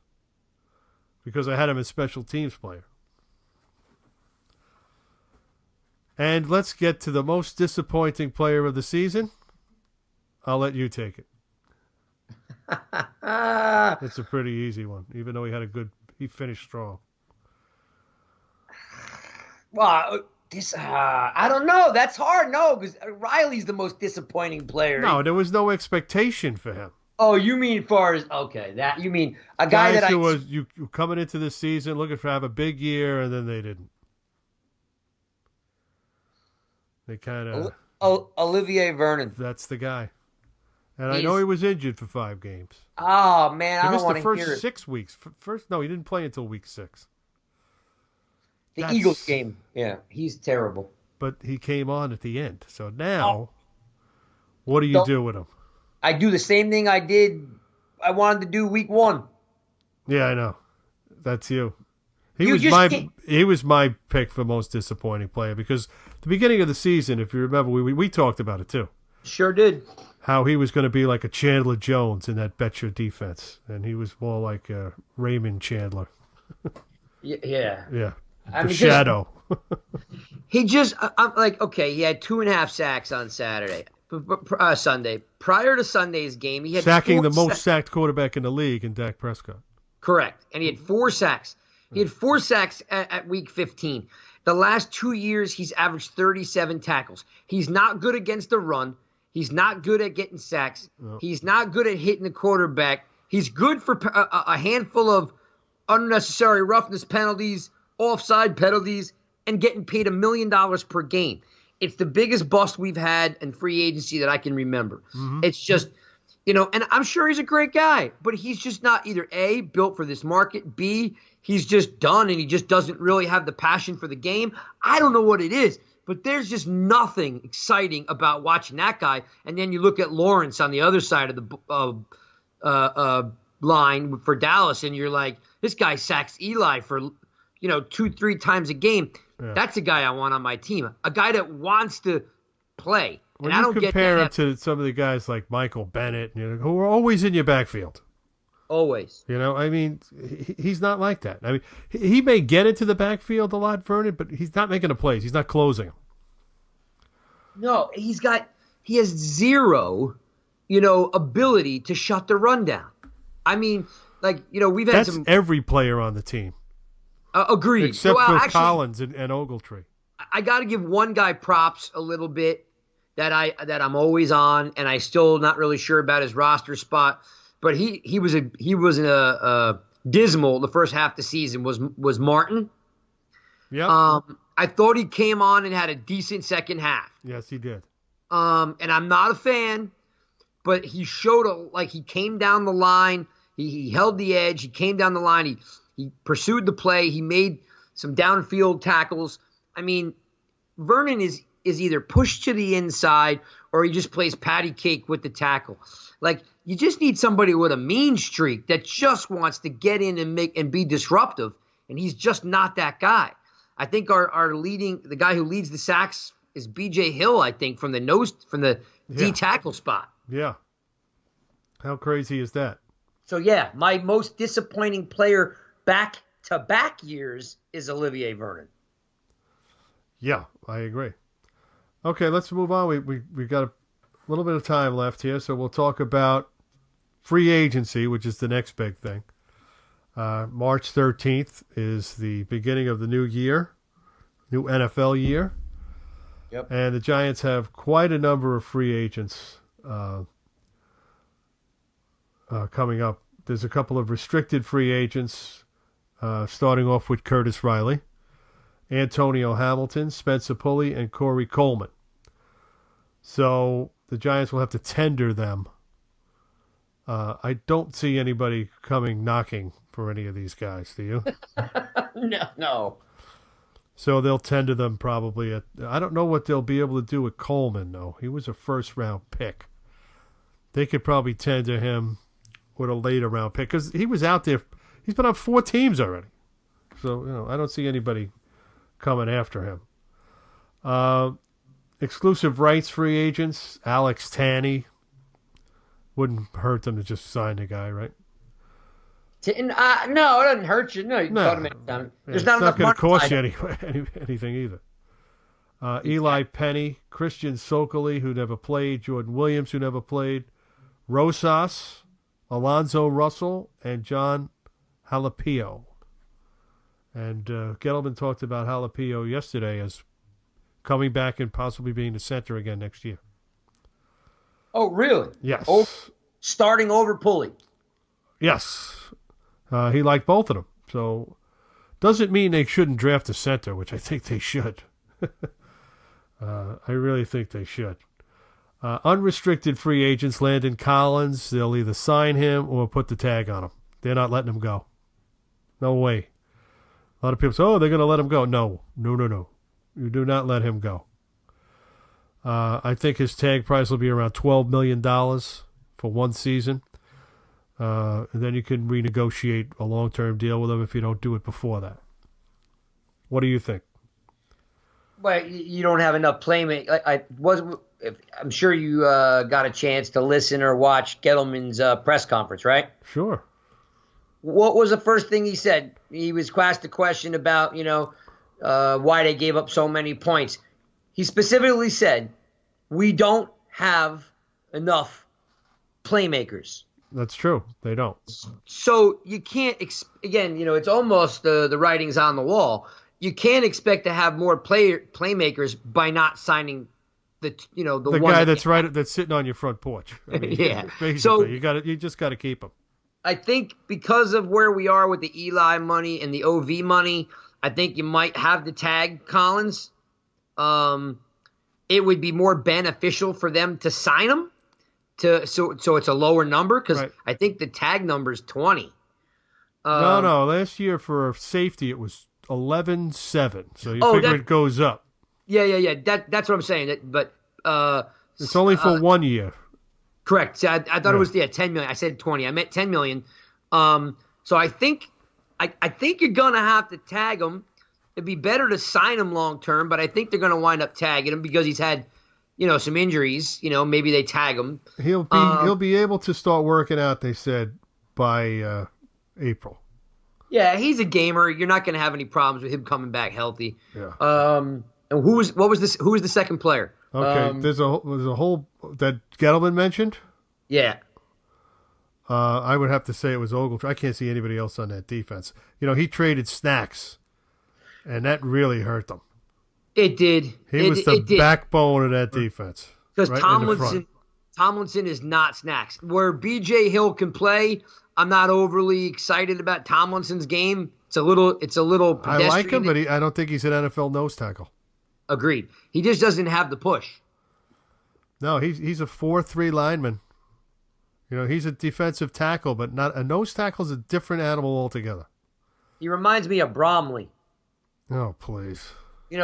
because I had him as special teams player. And let's get to the most disappointing player of the season. I'll let you take it. It's a pretty easy one, even though he finished strong. Well, I don't know. That's hard. No, because Riley's the most disappointing player. No, there was no expectation for him. Oh, you mean far as that you mean a guy that was you coming into this season looking for have a big year, and then they didn't. They kind of Olivier Vernon. That's the guy, and I know he was injured for 5 games. Oh man, I don't want to hear it. He missed the first 6 weeks. No, he didn't play until week 6. The Eagles game, yeah, he's terrible. But he came on at the end. So now, what do you do with him? I do the same thing I wanted to do week 1. Yeah, I know. That's you. He was my pick for most disappointing player because the beginning of the season, if you remember, we talked about it too. Sure did. How he was going to be like a Chandler Jones in that Betcher defense, and he was more like a Raymond Chandler. Yeah. Yeah. Shadow. I'm like, okay, he had 2.5 sacks on Sunday. Prior to Sunday's game, he had sacking the most sacked quarterback in the league in Dak Prescott. Correct. And he had 4 sacks. He had 4 sacks at week 15. The last 2 years, he's averaged 37 tackles. He's not good against the run. He's not good at getting sacks. No. He's not good at hitting the quarterback. He's good for a handful of unnecessary roughness penalties, offside penalties, and getting paid $1 million per game. It's the biggest bust we've had in free agency that I can remember. Mm-hmm. It's just, and I'm sure he's a great guy, but he's just not either A, built for this market, B, he's just done and he just doesn't really have the passion for the game. I don't know what it is, but there's just nothing exciting about watching that guy. And then you look at Lawrence on the other side of the line for Dallas, and you're like, this guy sacks Eli for 2-3 times a game. Yeah. That's a guy I want on my team. A guy that wants to play. When and I don't compare him to some of the guys like Michael Bennett, who are always in your backfield. Always. He's not like that. I mean, he may get into the backfield a lot, Vernon, but he's not making the plays. He's not closing them. No, he has zero, ability to shut the run down. I mean, we've had That's every player on the team. Agreed. Except for Collins and Ogletree. I got to give one guy props a little bit that I'm always on, and I still not really sure about his roster spot. But he was dismal the first half of the season was Martin. Yeah. I thought he came on and had a decent second half. Yes, he did. And I'm not a fan, but he showed he came down the line. He held the edge. He came down the line. He pursued the play. He made some downfield tackles. I mean, Vernon is either pushed to the inside or he just plays patty cake with the tackle. You just need somebody with a mean streak that just wants to get in and be disruptive, and he's just not that guy. I think the guy who leads the sacks is B.J. Hill, I think, from the D tackle spot. Yeah. How crazy is that? So, yeah, my most disappointing player back-to-back years is Olivier Vernon. Yeah, I agree. Okay, let's move on. We've got a little bit of time left here, so we'll talk about free agency, which is the next big thing. March 13th is the beginning of the new year, new NFL year. Yep. And the Giants have quite a number of free agents coming up. There's a couple of restricted free agents, starting off with Curtis Riley, Antonio Hamilton, Spencer Pulley, and Corey Coleman. So the Giants will have to tender them. I don't see anybody coming knocking for any of these guys, do you? No. So they'll tender them probably I don't know what they'll be able to do with Coleman, though. He was a first-round pick. They could probably tender him with a later-round pick because he was out there. He's been on 4 teams already. So, I don't see anybody coming after him. Exclusive rights free agents, Alex Tanney. Wouldn't hurt them to just sign the guy, right? No, it doesn't hurt you. No, you can cut him anytime. There's not enough going to cost you money. anything either. Eli Penny, Christian Sokoli, who never played, Jordan Williams, who never played, Rosas, Alonzo Russell, and John Jalapio. And Gettleman talked about Jalapio yesterday as coming back and possibly being the center again next year. Oh, really? Yes. Starting over Pulley. Yes. He liked both of them. So doesn't mean they shouldn't draft a center, which I think they should. I really think they should. Unrestricted free agents, Landon Collins, they'll either sign him or put the tag on him. They're not letting him go. No way. A lot of people say, they're going to let him go. No. You do not let him go. I think his tag price will be around $12 million for one season. And then you can renegotiate a long-term deal with him if you don't do it before that. What do you think? Well, you don't have enough playmaking. I'm sure you got a chance to listen or watch Gettleman's press conference, right? Sure. What was the first thing he said? He was asked a question about, why they gave up so many points. He specifically said, we don't have enough playmakers. That's true. They don't. So you can't, again, it's almost the writing's on the wall. You can't expect to have more playmakers by not signing the one guy that's sitting on your front porch. I mean, yeah. Basically, so you just got to keep him. I think because of where we are with the Eli money and the OV money, I think you might have to tag Collins. It would be more beneficial for them to sign him so it's a lower number because right. I think the tag number is 20. No. Last year for safety it was 11-7. So you figure it goes up. Yeah. That's what I'm saying. But it's only for 1 year. Correct. See, I thought it was 10 million. I said 20. I meant 10 million. So I think you're gonna have to tag him. It'd be better to sign him long term, but I think they're gonna wind up tagging him because he's had, some injuries. Maybe they tag him. He'll be able to start working out. They said by April. Yeah, he's a gamer. You're not gonna have any problems with him coming back healthy. Yeah. And who was the second player? Okay, there's a whole that Gettleman mentioned. Yeah. I would have to say it was Ogletree. I can't see anybody else on that defense. He traded Snacks, and that really hurt them. It did. He was the backbone of that defense. Because right Tomlinson is not Snacks. Where B.J. Hill can play, I'm not overly excited about Tomlinson's game. It's a little pedestrian. I like him, but I don't think he's an NFL nose tackle. Agreed. He just doesn't have the push. No, he's a 4-3 lineman. He's a defensive tackle, but not a nose tackle is a different animal altogether. He reminds me of Bromley. Oh, please.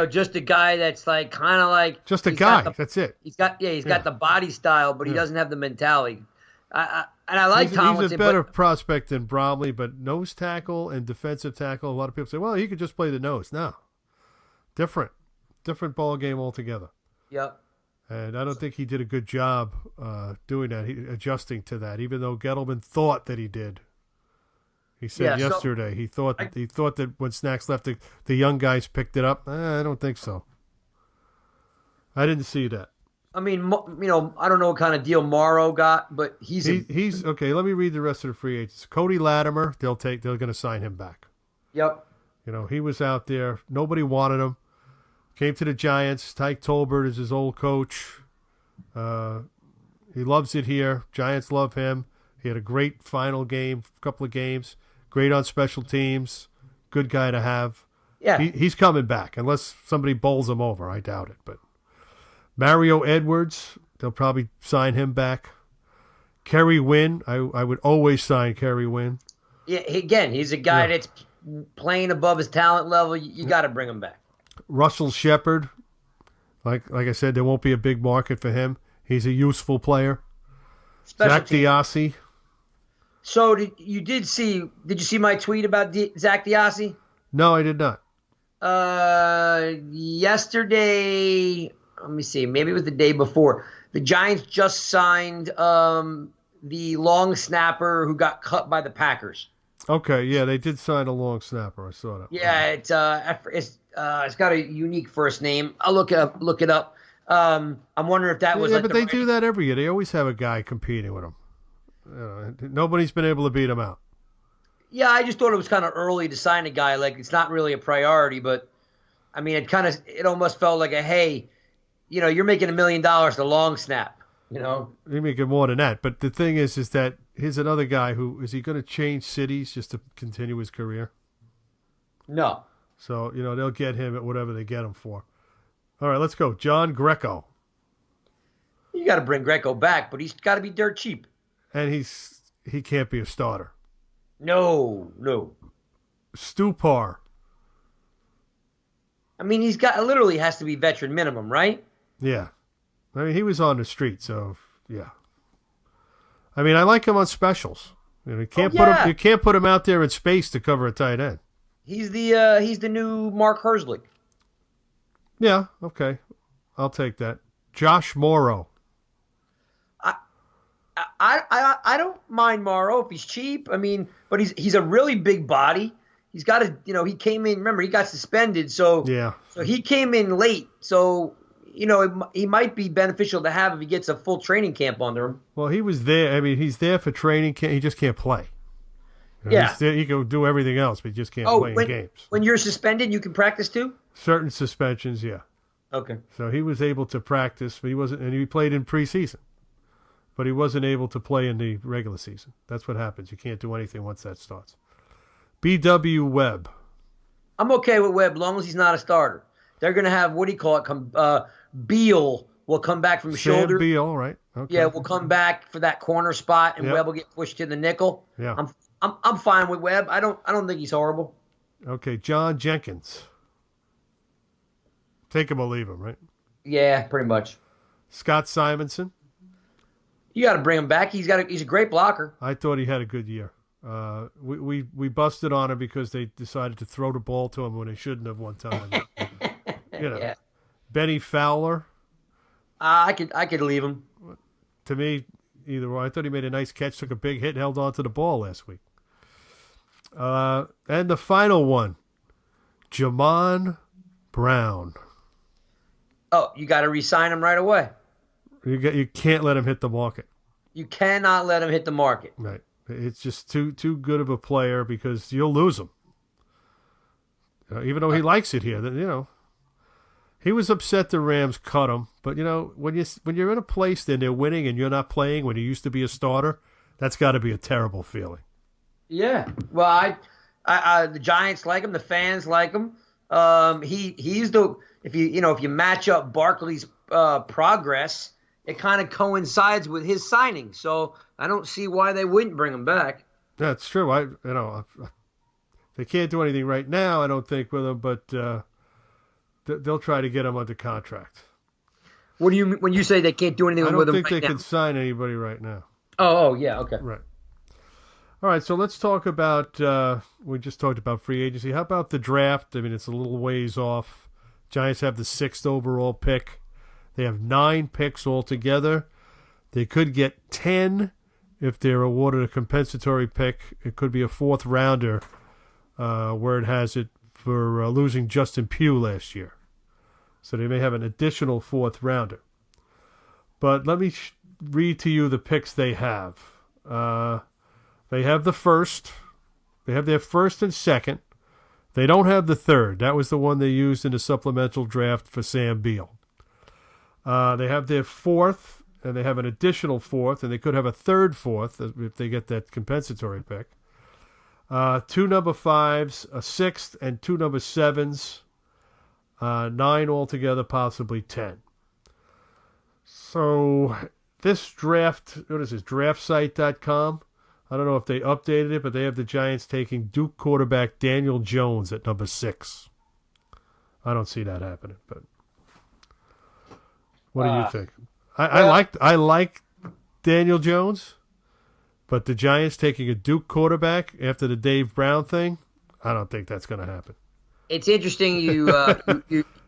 Just a guy that's kind of like just a guy. That's it. He's got the body style, but he doesn't have the mentality. And I like Tomlinson. He's a better prospect than Bromley, but nose tackle and defensive tackle. A lot of people say, well, he could just play the nose. No, different ball game altogether. Yep. And I don't think he did a good job doing that, adjusting to that. Even though Gettleman thought that he did. He said yesterday he thought that when Snacks left, the young guys picked it up. I don't think so. I didn't see that. I mean, I don't know what kind of deal Morrow got, but he's okay. Let me read the rest of the free agents. Cody Latimer, they're going to sign him back. Yep. He was out there. Nobody wanted him. Came to the Giants. Tyke Tolbert is his old coach. He loves it here. Giants love him. He had a great final game, couple of games. Great on special teams. Good guy to have. Yeah. He's coming back, unless somebody bowls him over. I doubt it. But Mario Edwards, they'll probably sign him back. Kerry Wynn, I would always sign Kerry Wynn. Yeah, again, he's a guy that's playing above his talent level. You got to bring him back. Russell Shepard, like I said, there won't be a big market for him. He's a useful player. Zach Diassi. So did you see my tweet about Zach Diassi? No, I did not. Yesterday, let me see, maybe it was the day before. The Giants just signed the long snapper who got cut by the Packers. Okay, yeah, they did sign a long snapper. I saw that. Yeah, it's got a unique first name. I'll look it up. I'm wondering if that was Yeah, like but they do that every year. They always have a guy competing with them. Nobody's been able to beat him out. Yeah, I just thought it was kind of early to sign a guy. Like it's not really a priority, but I mean, it almost felt like hey, you're making $1 million the long snap. He may get more than that. But the thing is that here's another guy who is he going to change cities just to continue his career? No. So they'll get him at whatever they get him for. All right, let's go. John Greco. You got to bring Greco back, but he's got to be dirt cheap. And he can't be a starter. No. Stupar. I mean, he's got literally has to be veteran minimum, right? Yeah. I mean, he was on the street, so yeah. I mean, I like him on specials. You can't put him out there in space to cover a tight end. He's the new Mark Herzlich. Yeah, okay. I'll take that. Josh Morrow. I don't mind Morrow if he's cheap. I mean, but he's a really big body. He's got he came in, remember, he got suspended, so yeah. So he came in late. So, he might be beneficial to have if he gets a full training camp under him. Well, he was there. I mean, he's there for training camp. He just can't play. Yeah. He can do everything else, but he just can't play in games. When you're suspended, you can practice too? Certain suspensions, yeah. Okay. So he was able to practice, but he played in preseason. But he wasn't able to play in the regular season. That's what happens. You can't do anything once that starts. B.W. Webb. I'm okay with Webb, as long as he's not a starter. They're going to have, what do you call it? Beal will come back from shoulder. Beal, right? Okay. Yeah, will come back for that corner spot, and Webb will get pushed to the nickel. Yeah. I'm fine with Webb. I don't think he's horrible. Okay, John Jenkins. Take him or leave him, right? Yeah, pretty much. Scott Simonson. You got to bring him back. He's a great blocker. I thought he had a good year. We busted on him because they decided to throw the ball to him when they shouldn't have one time. Yeah. Benny Fowler. I could leave him. To me, either way. I thought he made a nice catch, took a big hit, held on to the ball last week. And the final one, Jamon Brown. Oh, you got to re-sign him right away. You can't let him hit the market. You cannot let him hit the market. Right. It's just too good of a player because you'll lose him. Even though he likes it here, he was upset the Rams cut him. But when you're in a place and they're winning and you're not playing when you used to be a starter, that's got to be a terrible feeling. Yeah. Well, the Giants like him, the fans like him. He's the if you match up Barkley's progress, it kind of coincides with his signing. So I don't see why they wouldn't bring him back. That's true. They can't do anything right now, I don't think, with him, but they'll try to get him under contract. What do you when you say they can't do anything with him right now? I don't think they can sign anybody right now. Oh, yeah, okay. Right. All right, so let's talk about, we just talked about free agency. How about the draft? I mean, it's a little ways off. Giants have the 6th overall pick. They have 9 picks altogether. They could get 10 if they're awarded a compensatory pick. It could be a 4th rounder, where it has it for losing Justin Pugh last year. So they may have an additional 4th rounder. But let me read to you the picks they have. They have the 1st. They have their 1st and 2nd. They don't have the 3rd. That was the one they used in the supplemental draft for Sam Beal. They have their 4th, and they have an additional 4th, and they could have a 3rd 4th if they get that compensatory pick. 2 number 5s, a 6th, and 2 number 7s. 9 altogether, possibly 10. So this draft, what is this, draftsite.com? I don't know if they updated it, but they have the Giants taking Duke quarterback Daniel Jones at number 6. I don't see that happening, but what do you think? I like Daniel Jones, but the Giants taking a Duke quarterback after the Dave Brown thing, I don't think that's going to happen. It's interesting.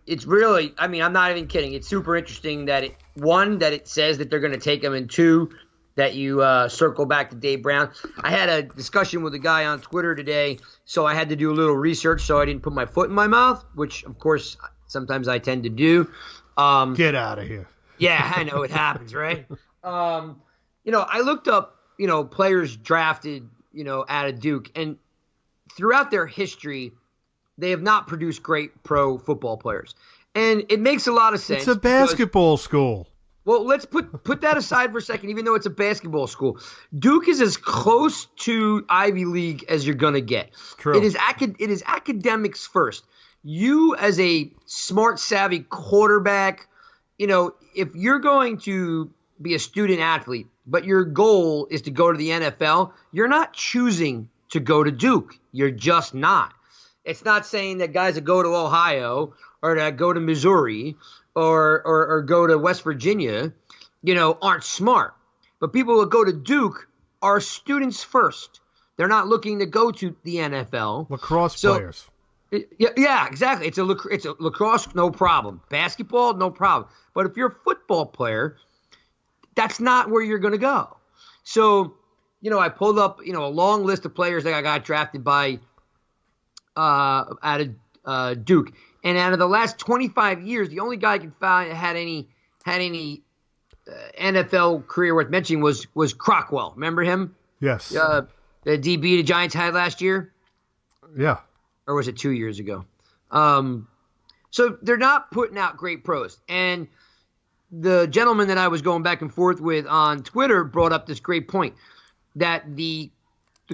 It's really. I mean, I'm not even kidding. It's super interesting that it says that they're going to take him, and two, that you circle back to Dave Brown. I had a discussion with a guy on Twitter today, so I had to do a little research so I didn't put my foot in my mouth, which, of course, sometimes I tend to do. Get out of here. Yeah, I know it happens, right? I looked up, players drafted, out of Duke, and throughout their history, they have not produced great pro football players. And it makes a lot of sense. It's a basketball school. Well, let's put that aside for a second, even though it's a basketball school. Duke is as close to Ivy League as you're going to get. True. It is academics first. You, as a smart, savvy quarterback, if you're going to be a student athlete, but your goal is to go to the NFL, you're not choosing to go to Duke. You're just not. It's not saying that guys that go to Ohio or that go to Missouri or go to West Virginia, aren't smart. But people that go to Duke are students first. They're not looking to go to the NFL. Lacrosse players. Yeah, exactly. It's a lacrosse, no problem. Basketball, no problem. But if you're a football player, that's not where you're going to go. So, I pulled up, a long list of players that I got drafted by out of Duke. And out of the last 25 years, the only guy I could find that had any NFL career worth mentioning was Crockwell. Remember him? Yes. The DB the Giants had last year? Yeah. Or was it 2 years ago? So they're not putting out great pros. And the gentleman that I was going back and forth with on Twitter brought up this great point that the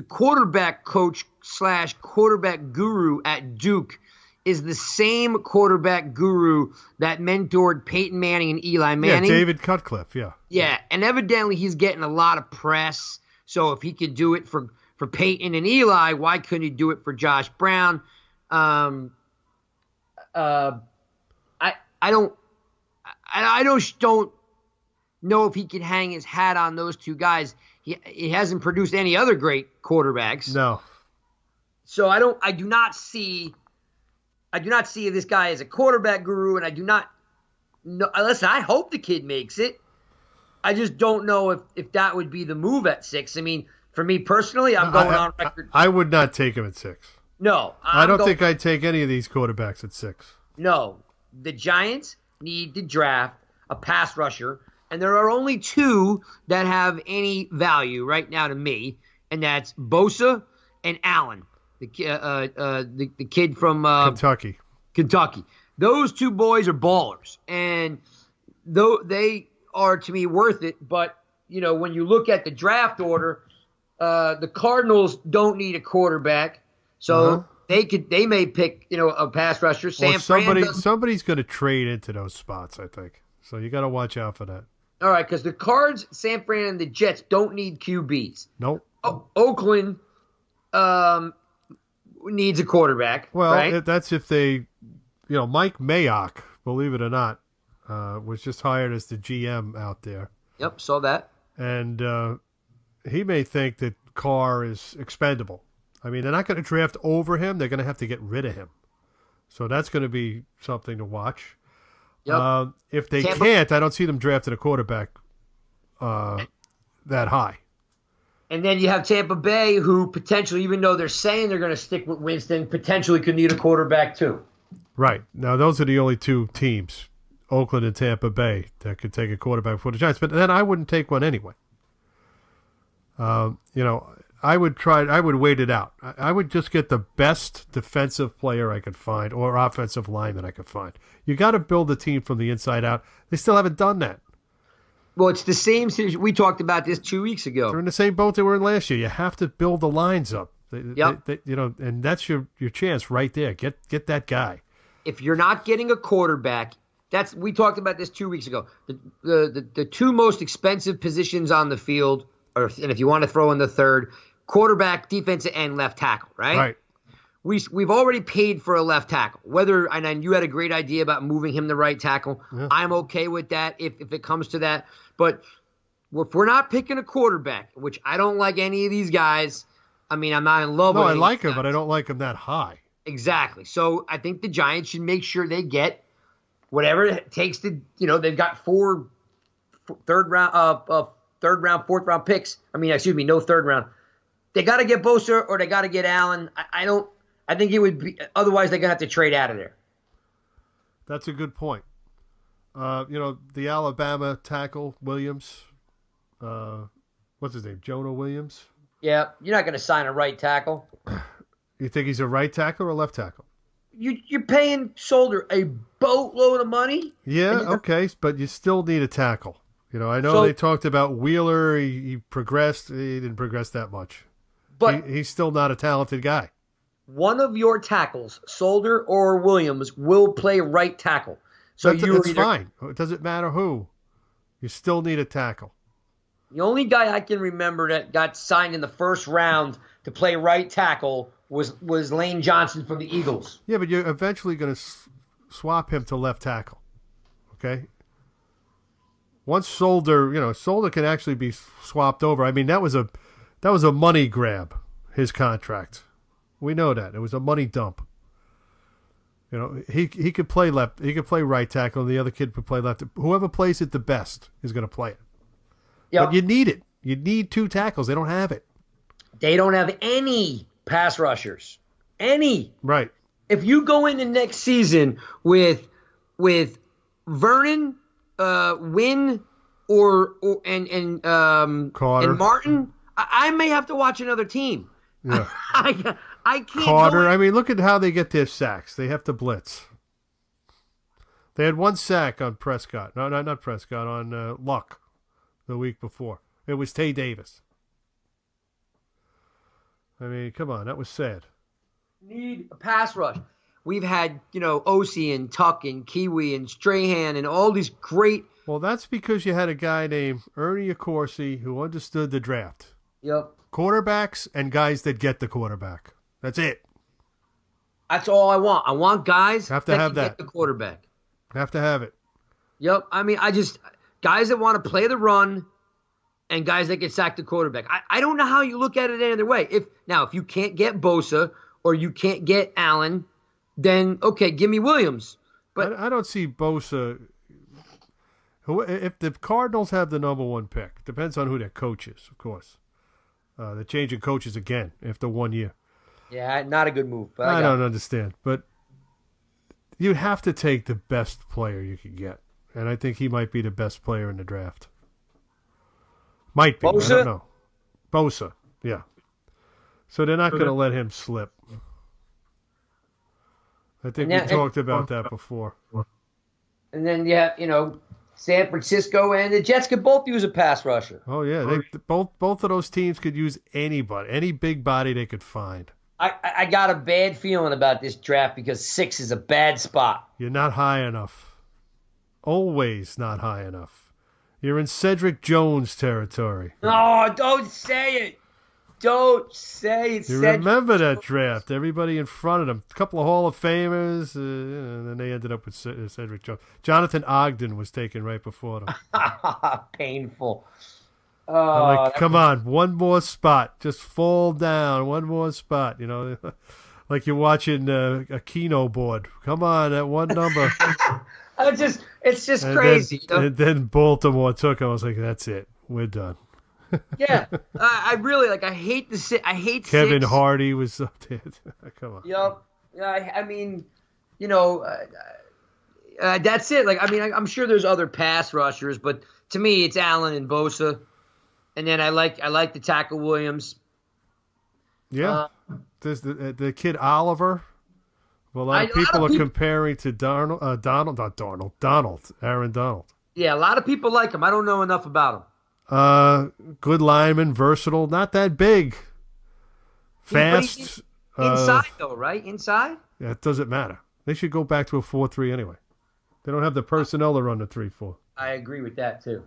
quarterback coach / quarterback guru at Duke is the same quarterback guru that mentored Peyton Manning and Eli Manning. Yeah, David Cutcliffe, yeah. Yeah, and evidently he's getting a lot of press. So if he could do it for Peyton and Eli, why couldn't he do it for Josh Brown? I don't know if he can hang his hat on those two guys. He hasn't produced any other great quarterbacks. No. So I do not see this guy as a quarterback guru, and I do not know. Listen, I hope the kid makes it. I just don't know if that would be the move at 6. I mean, for me personally, I'm going on record. I would not take him at 6. No. I don't think I'd take any of these quarterbacks at 6. No. The Giants need to draft a pass rusher, and there are only 2 that have any value right now to me, and that's Bosa and Allen, the kid from Kentucky. Those 2 boys are ballers, and though they are to me worth it. But when you look at the draft order, the Cardinals don't need a quarterback, so they may pick a pass rusher. Somebody's going to trade into those spots, I think. So you got to watch out for that. All right, because the Cards, San Fran, and the Jets don't need QBs. Nope. Oakland needs a quarterback. Well, right? That's if they, Mike Mayock, believe it or not, was just hired as the GM out there. Yep, saw that. And he may think that Carr is expendable. I mean, they're not going to draft over him. They're going to have to get rid of him. So that's going to be something to watch. Yep. If they can't, I don't see them drafting a quarterback that high. And then you have Tampa Bay, who potentially, even though they're saying they're going to stick with Winston, potentially could need a quarterback too. Right. Now, those are the only 2 teams, Oakland and Tampa Bay, that could take a quarterback for the Giants. But then I wouldn't take one anyway. I would wait it out. I would just get the best defensive player I could find or offensive lineman I could find. You got to build a team from the inside out. They still haven't done that. Well, it's the same situation. We talked about this 2 weeks ago. They're in the same boat they were in last year. You have to build the lines up. And that's your chance right there. Get that guy. If you're not getting a quarterback, we talked about this 2 weeks ago. The 2 most expensive positions on the field, and if you want to throw in the third, quarterback, defensive end, left tackle, right? Right. We've already paid for a left tackle. And you had a great idea about moving him to right tackle. Yeah. I'm okay with that if it comes to that. But if we're not picking a quarterback, which I don't like any of these guys. I mean, I'm not in love with I like him, but I don't like him that high. Exactly. So I think the Giants should make sure they get whatever it takes to, they've got four third round, fourth round picks. I mean, excuse me, no third round. They got to get Bosa or they got to get Allen. I think it would be, otherwise they're going to have to trade out of there. That's a good point. The Alabama tackle, Williams, what's his name? Jonah Williams? Yeah, you're not going to sign a right tackle. You think he's a right tackle or a left tackle? You're paying Solder a boatload of money. Yeah, okay, but you still need a tackle. I know they talked about Wheeler. He progressed. He didn't progress that much. But he's still not a talented guy. One of your tackles, Solder or Williams, will play right tackle. So that's fine. It doesn't matter who. You still need a tackle. The only guy I can remember that got signed in the first round to play right tackle was Lane Johnson from the Eagles. Yeah, but you're eventually going to swap him to left tackle. Okay? Once Solder can actually be swapped over. I mean, that was a money grab, his contract. We know that. It was a money dump. He could play left. He could play right tackle, and the other kid could play left. Whoever plays it the best is going to play it. Yep. But you need it. You need two tackles. They don't have it. They don't have any pass rushers. Any. Right. If you go into next season with Vernon, Wynn, and Carter and Martin, I may have to watch another team. Yeah. I can't. Carter. I mean, look at how they get their sacks. They have to blitz. They had one sack on Prescott. No, not Prescott. On Luck the week before. It was Tay Davis. I mean, come on. That was sad. Need a pass rush. We've had, Osi and Tuck and Kiwi and Strahan and all these great. Well, that's because you had a guy named Ernie Accorsi who understood the draft. Yep. Quarterbacks and guys that get the quarterback. That's it. That's all I want. I want guys have to have that. Get the quarterback. Have to have it. Yep. I mean, guys that want to play the run and guys that get sacked the quarterback. I don't know how you look at it any other way. If you can't get Bosa or you can't get Allen, then okay, give me Williams. But I don't see Bosa. If the Cardinals have the number one pick, depends on who their coach is, of course. They're changing coaches again after 1 year. Yeah, not a good move. But I don't understand. But you have to take the best player you can get. And I think he might be the best player in the draft. Might be. Bosa? I don't know. Bosa, yeah. So they're not going to let him slip. I think we talked about that before. And then, San Francisco and the Jets could both use a pass rusher. Oh, yeah. Both of those teams could use anybody, any big body they could find. I got a bad feeling about this draft because 6 is a bad spot. You're not high enough. Always not high enough. You're in Cedric Jones territory. No, don't say it. Don't say it. You remember that draft? Everybody in front of them. A couple of Hall of Famers, and then they ended up with Cedric Jones. Jonathan Ogden was taken right before them. Painful. Come on, one more spot. Just fall down. One more spot. Like you're watching a Keno board. Come on, that one number. It's just crazy. And then Baltimore took him. I was like, that's it. We're done. Yeah, I really I hate the sit. I hate Kevin 6. Hardy was up there. Come on. Yep. Yeah, I mean, that's it. I'm sure there's other pass rushers, but to me, it's Allen and Bosa, and then I like the tackle Williams. Yeah, there's the kid Oliver. Well, a lot of people are comparing to Aaron Donald. Yeah, a lot of people like him. I don't know enough about him. Good lineman, versatile, not that big, fast. Inside though, right? Inside. Yeah, it doesn't matter. They should go back to a 4-3 anyway. They don't have the personnel to run the 3-4. I agree with that too.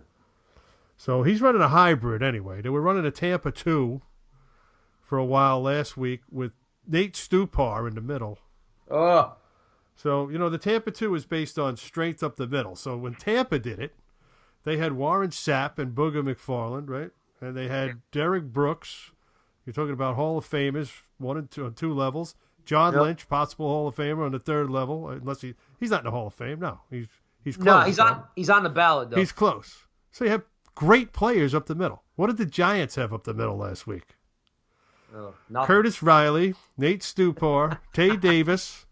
So he's running a hybrid anyway. They were running a Tampa 2 for a while last week with Nate Stupar in the middle. Oh. So, the Tampa 2 is based on strength up the middle. So when Tampa did it, they had Warren Sapp and Booger McFarland, right? And they had Derek Brooks. You're talking about Hall of Famers, 1 and 2 on 2 levels. John Yep. Lynch, possible Hall of Famer on the third level, unless he's not in the Hall of Fame. No, he's close. No, he's on the ballot though. He's close. So you have great players up the middle. What did the Giants have up the middle last week? Nothing. Curtis Riley, Nate Stupar, Tay Davis,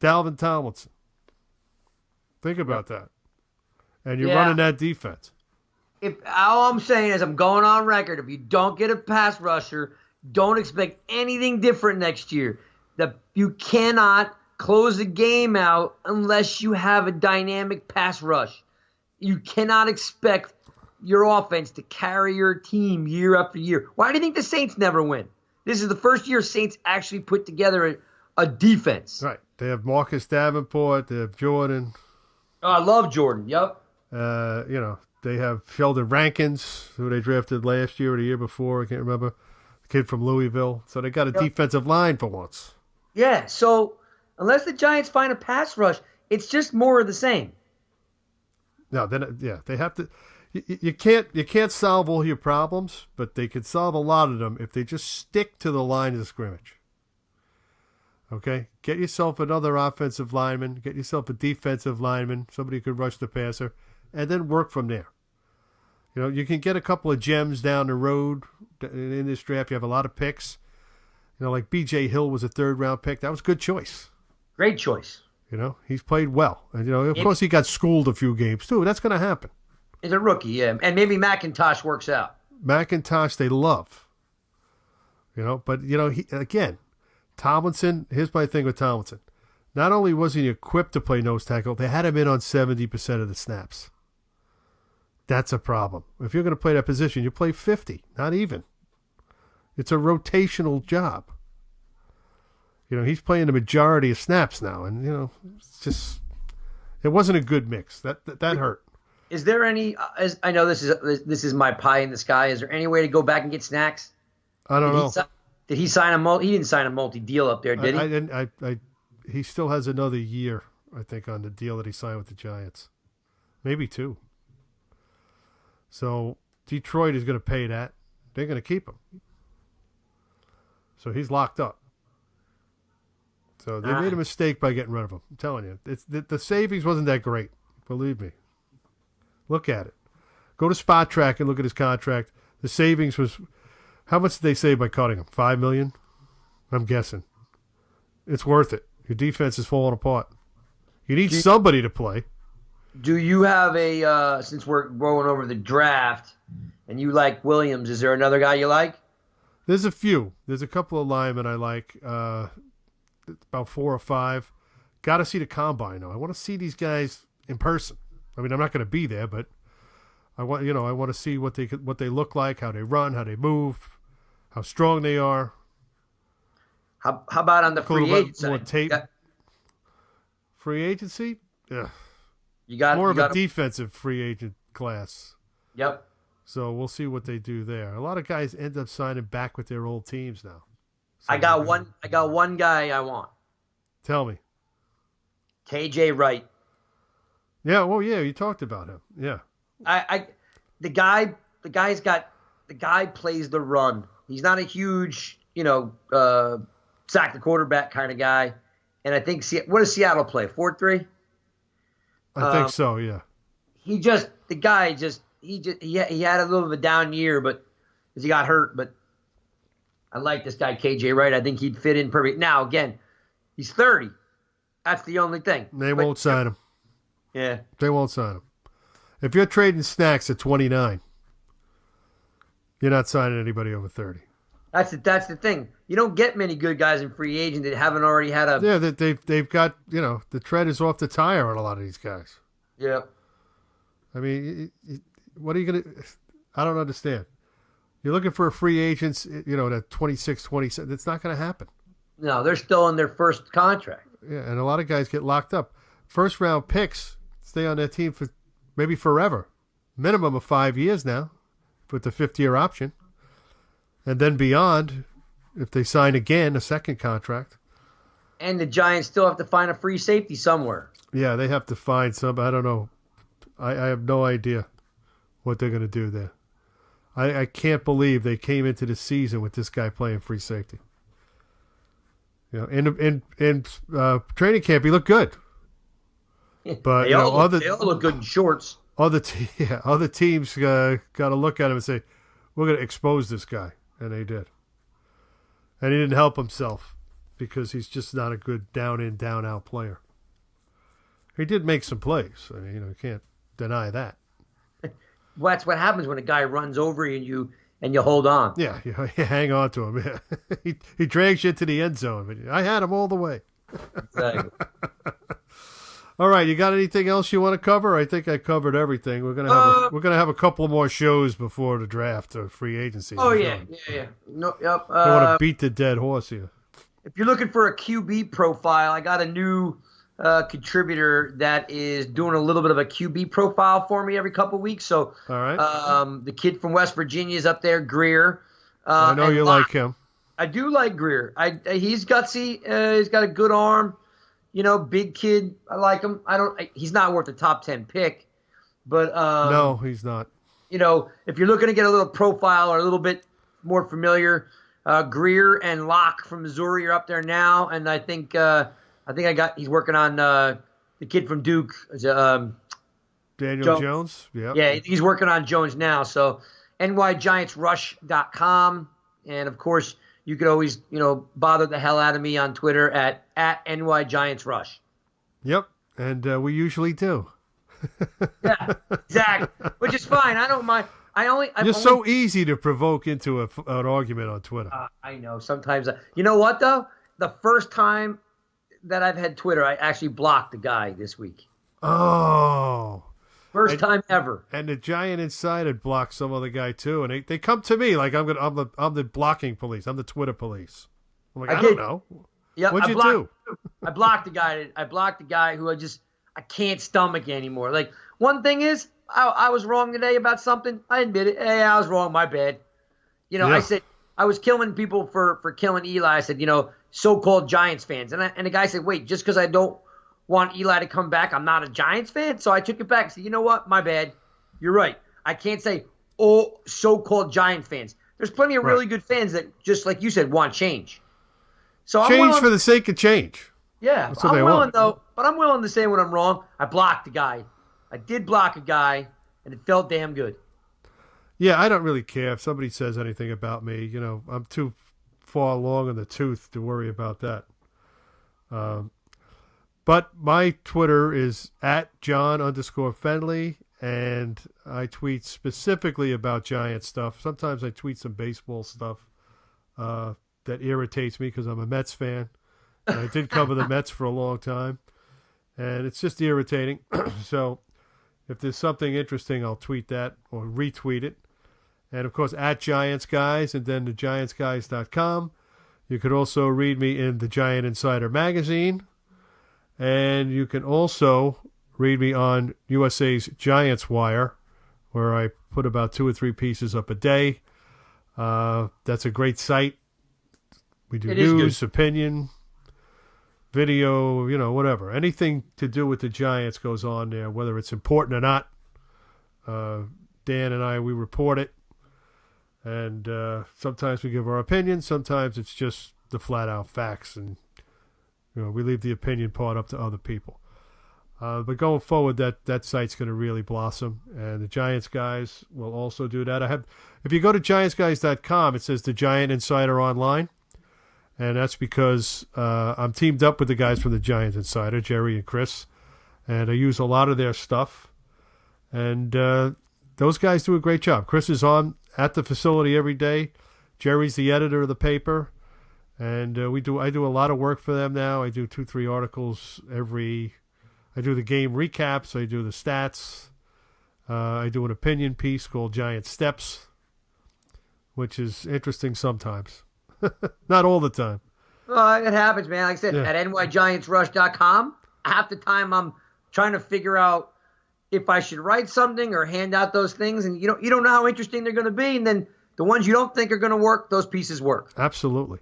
Dalvin Tomlinson. Think about that. And you're running that defense. If all I'm saying is I'm going on record, if you don't get a pass rusher, don't expect anything different next year. You cannot close the game out unless you have a dynamic pass rush. You cannot expect your offense to carry your team year after year. Why do you think the Saints never win? This is the first year Saints actually put together a defense. Right. They have Marcus Davenport. They have Jordan. Oh, I love Jordan. Yep. They have Sheldon Rankins, who they drafted last year or the year before. I can't remember. The kid from Louisville. So they got a defensive line for once. Yeah. So unless the Giants find a pass rush, it's just more of the same. No, then they have to. You can't solve all your problems, but they can solve a lot of them if they just stick to the line of scrimmage. Okay, get yourself another offensive lineman, get yourself a defensive lineman, somebody who could rush the passer, and then work from there. You can get a couple of gems down the road in this draft. You have a lot of picks. Like B.J. Hill was a third-round pick. That was a good choice. Great choice. He's played well. And, of course, he got schooled a few games, too. That's going to happen. He's a rookie, yeah. And maybe McIntosh works out. McIntosh, they love. But, again, Tomlinson, here's my thing with Tomlinson. Not only was he equipped to play nose tackle, they had him in on 70% of the snaps. That's a problem. If you're going to play that position, you play 50, not even. It's a rotational job. He's playing the majority of snaps now, and, it's just, it wasn't a good mix. That hurt. Is there any? I know this is my pie in the sky. Is there any way to go back and get snacks? I don't know. Did he sign He didn't sign a multi-deal up there, did he? He still has another year, I think, on the deal that he signed with the Giants, maybe 2. So Detroit is going to pay that. They're going to keep him. So he's locked up. So they made a mistake by getting rid of him. I'm telling you, the savings wasn't that great. Believe me. Look at it. Go to Spot Track and look at his contract. The savings was, how much did they save by cutting him? $5 million? I'm guessing. It's worth it. Your defense is falling apart. You need somebody to play. Do you have since we're going over the draft, and you like Williams, is there another guy you like? There's a few. There's a couple of linemen I like, about 4 or 5. Got to see the combine, though. I want to see these guys in person. I mean, I'm not going to be there, but I want to see what they look like, how they run, how they move, how strong they are. How about on the free agent side? Tape. Free agency? Yeah. You got more of a defensive free agent class. Yep. So we'll see what they do there. A lot of guys end up signing back with their old teams now. So I got one guy I want. Tell me. KJ Wright. Yeah, well, yeah, you talked about him. Yeah. The guy plays the run. He's not a huge, sack the quarterback kind of guy. And I think what does Seattle play? 4-3? I think so, yeah. He had a little of a down year, but because he got hurt. But I like this guy KJ Wright. I think he'd fit in perfect. Now again, he's 30. That's the only thing. They won't sign him. Yeah, they won't sign him. If you're trading snacks at 29, you're not signing anybody over 30. That's the thing. You don't get many good guys in free agent that haven't already had a. Yeah, they've got the tread is off the tire on a lot of these guys. Yeah. I mean, what are you gonna? I don't understand. You're looking for a free agents, at 26, 27. It's not going to happen. No, they're still in their first contract. Yeah, and a lot of guys get locked up. First round picks stay on their team for maybe forever, minimum of 5 years now, with the 5th-year option, and then beyond if they sign again a second contract. And the Giants still have to find a free safety somewhere. Yeah, they have to find some. I don't know. I have no idea what they're going to do there. I can't believe they came into the season with this guy playing free safety. in training camp he looked good, but they all look good in shorts. Other teams got to look at him and say, "We're going to expose this guy," and they did. And he didn't help himself because he's just not a good down in, down out player. He did make some plays. I mean, you can't deny that. Well, that's what happens when a guy runs over you and you hold on. Yeah, you hang on to him. Yeah. he drags you into the end zone, but I had him all the way. Exactly. All right, you got anything else you want to cover? I think I covered everything. We're gonna have a couple more shows before the draft or free agency. Oh yeah. No, yep. I want to beat the dead horse here. If you're looking for a QB profile, I got a new contributor that is doing a little bit of a QB profile for me every couple weeks. So, all right. The kid from West Virginia is up there, Greer. I know you like him. I do like Greer. He's gutsy. He's got a good arm. Big kid. I like him. He's not worth a top 10 pick, but no, he's not. If you're looking to get a little profile or a little bit more familiar, Greer and Locke from Missouri are up there now, and I think he's working on the kid from Duke, Daniel Jones. Yeah, he's working on Jones now. So nygiantsrush.com, and of course you could always bother the hell out of me on Twitter at nygiantsrush. Yep, and we usually do. Yeah, exactly. Which is fine. I don't mind. You're so easy to provoke into an argument on Twitter. I know. Sometimes. You know what though? The first time that I've had Twitter, I actually blocked the guy this week. Oh. First time ever. And the Giant Insider blocked some other guy too, and they come to me like I'm the blocking police. I'm the Twitter police. I'm like, I don't know. Yeah, what'd you do? I blocked the guy. I blocked the guy who I can't stomach anymore. Like, one thing is, I was wrong today about something. I admit it. Hey, I was wrong. My bad. I said I was killing people for killing Eli. I said, so-called Giants fans. And the guy said, wait, just because I don't want Eli to come back, I'm not a Giants fan? So I took it back and said, you know what? My bad. You're right. I can't say, so-called Giant fans. There's plenty of really good fans that, just like you said, want change. So change for the sake of change. Yeah. That's what I'm willing, though. But I'm willing to say when I'm wrong. I blocked the guy. I did block a guy, and it felt damn good. Yeah, I don't really care if somebody says anything about me. I'm too far along in the tooth to worry about that. But my Twitter is @John_Fennelly, and I tweet specifically about Giant stuff. Sometimes I tweet some baseball stuff that irritates me because I'm a Mets fan. And I did cover the Mets for a long time, and it's just irritating. So if there's something interesting, I'll tweet that or retweet it. And, of course, @GiantsGuys, and then thegiantsguys.com. You could also read me in the Giant Insider magazine. And you can also read me on USA's GiantsWire, where I put about 2 or 3 pieces up a day. That's a great site. We do news, opinion, video, whatever. Anything to do with the Giants goes on there, whether it's important or not. Dan and I, we report it. And sometimes we give our opinion. Sometimes it's just the flat-out facts. And, we leave the opinion part up to other people. But going forward, that site's going to really blossom. And the Giants guys will also do that. If you go to GiantsGuys.com, it says the Giant Insider Online. And that's because I'm teamed up with the guys from the Giants Insider, Jerry and Chris. And I use a lot of their stuff. And those guys do a great job. Chris is on at the facility every day. Jerry's the editor of the paper. And I do a lot of work for them now. I do 2-3 articles I do the game recaps. I do the stats. I do an opinion piece called Giant Steps, which is interesting sometimes. Not all the time. Well, it happens, man. Like I said, at nygiantsrush.com, half the time I'm trying to figure out if I should write something or hand out those things, and you don't know how interesting they're going to be, and then the ones you don't think are going to work, those pieces work. Absolutely.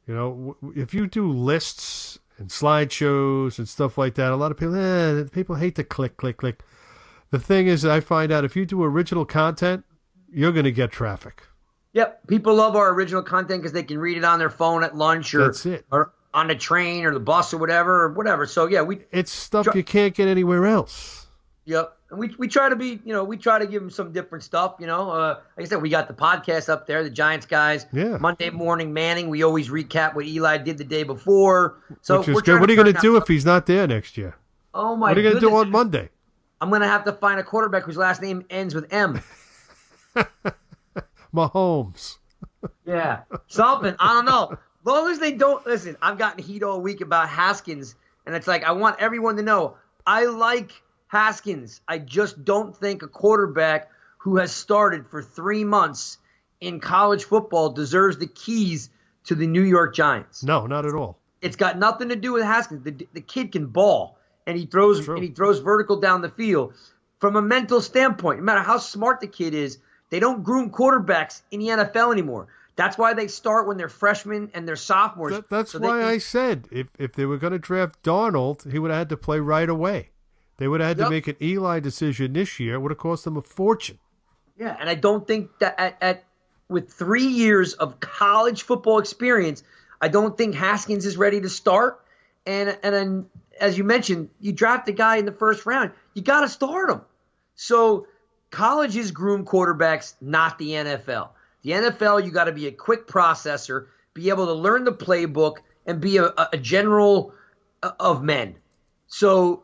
If you do lists and slideshows and stuff like that, a lot of people hate to click. The thing is, I find out if you do original content, you're going to get traffic. Yep. People love our original content because they can read it on their phone at lunch That's it. or on the train or the bus or whatever. So yeah, it's stuff you can't get anywhere else. Yep. And we try to be, we try to give them some different stuff, Like I said, we got the podcast up there, the Giants guys. Yeah. Monday morning Manning, we always recap what Eli did the day before. So which is good. What are you going to do if he's not there next year? Oh my! What are you going to do on Monday? I'm going to have to find a quarterback whose last name ends with M. Mahomes. Yeah, something. I don't know. As long as they don't listen, I've gotten heat all week about Haskins, and it's like I want everyone to know I like Haskins. I just don't think a quarterback who has started for 3 months in college football deserves the keys to the New York Giants. No, not at all. It's got nothing to do with Haskins. The kid can ball, and he throws vertical down the field. From a mental standpoint, no matter how smart the kid is, they don't groom quarterbacks in the NFL anymore. That's why they start when they're freshmen and they're sophomores. That's why I said if they were going to draft Darnold, he would have had to play right away. They would have had to make an Eli decision this year. It would have cost them a fortune. Yeah, and I don't think that with 3 years of college football experience, I don't think Haskins is ready to start. And then, as you mentioned, you draft a guy in the first round, you got to start him. So colleges groom quarterbacks, not the NFL. The NFL, you got to be a quick processor, be able to learn the playbook, and be a general of men. So,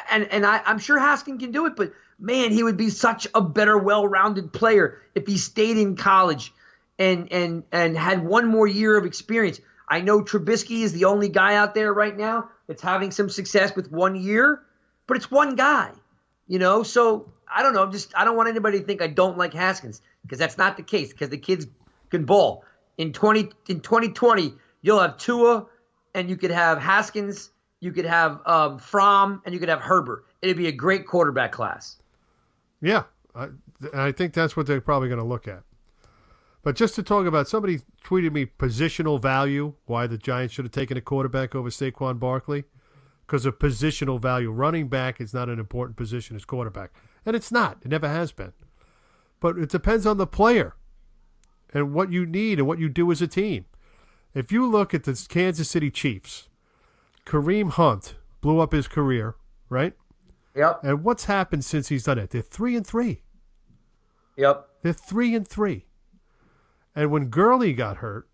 I'm sure Haskins can do it, but man, he would be such a better, well-rounded player if he stayed in college and had one more year of experience. I know Trubisky is the only guy out there right now that's having some success with 1 year, but it's one guy, So I don't know. I don't want anybody to think I don't like Haskins because that's not the case. Because the kids can ball. In 2020, you'll have Tua, and you could have Haskins, you could have Fromm, and you could have Herbert. It'd be a great quarterback class. Yeah, I think that's what they're probably going to look at. But just to talk about, somebody tweeted me positional value, why the Giants should have taken a quarterback over Saquon Barkley. Because of positional value. Running back is not an important position as quarterback. And it's not. It never has been. But it depends on the player and what you need and what you do as a team. If you look at the Kansas City Chiefs, Kareem Hunt blew up his career, right? Yep. And what's happened since he's done it? They're 3-3. Yep. They're 3-3. And when Gurley got hurt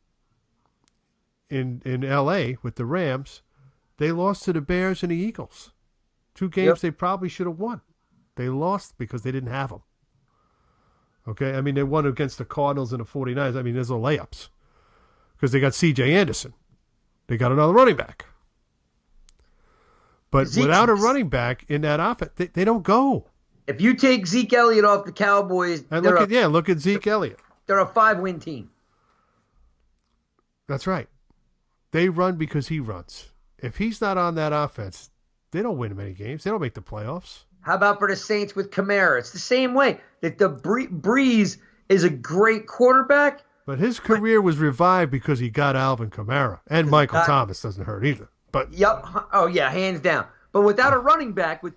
in L.A. with the Rams, they lost to the Bears and the Eagles. 2 games they probably should have won. They lost because they didn't have them. Okay? I mean, they won against the Cardinals and the 49ers. I mean, there's no layups. Because they got C.J. Anderson. They got another running back. But without a running back in that offense, they don't go. If you take Zeke Elliott off the Cowboys, and look at Zeke Elliott. They're a 5-win team. That's right. They run because he runs. If he's not on that offense, they don't win many games. They don't make the playoffs. How about for the Saints with Kamara? It's the same way. That the Breeze is a great quarterback. But his career was revived because he got Alvin Kamara. And Michael Thomas doesn't hurt either. But yep. Oh, yeah, hands down. But without a running back, with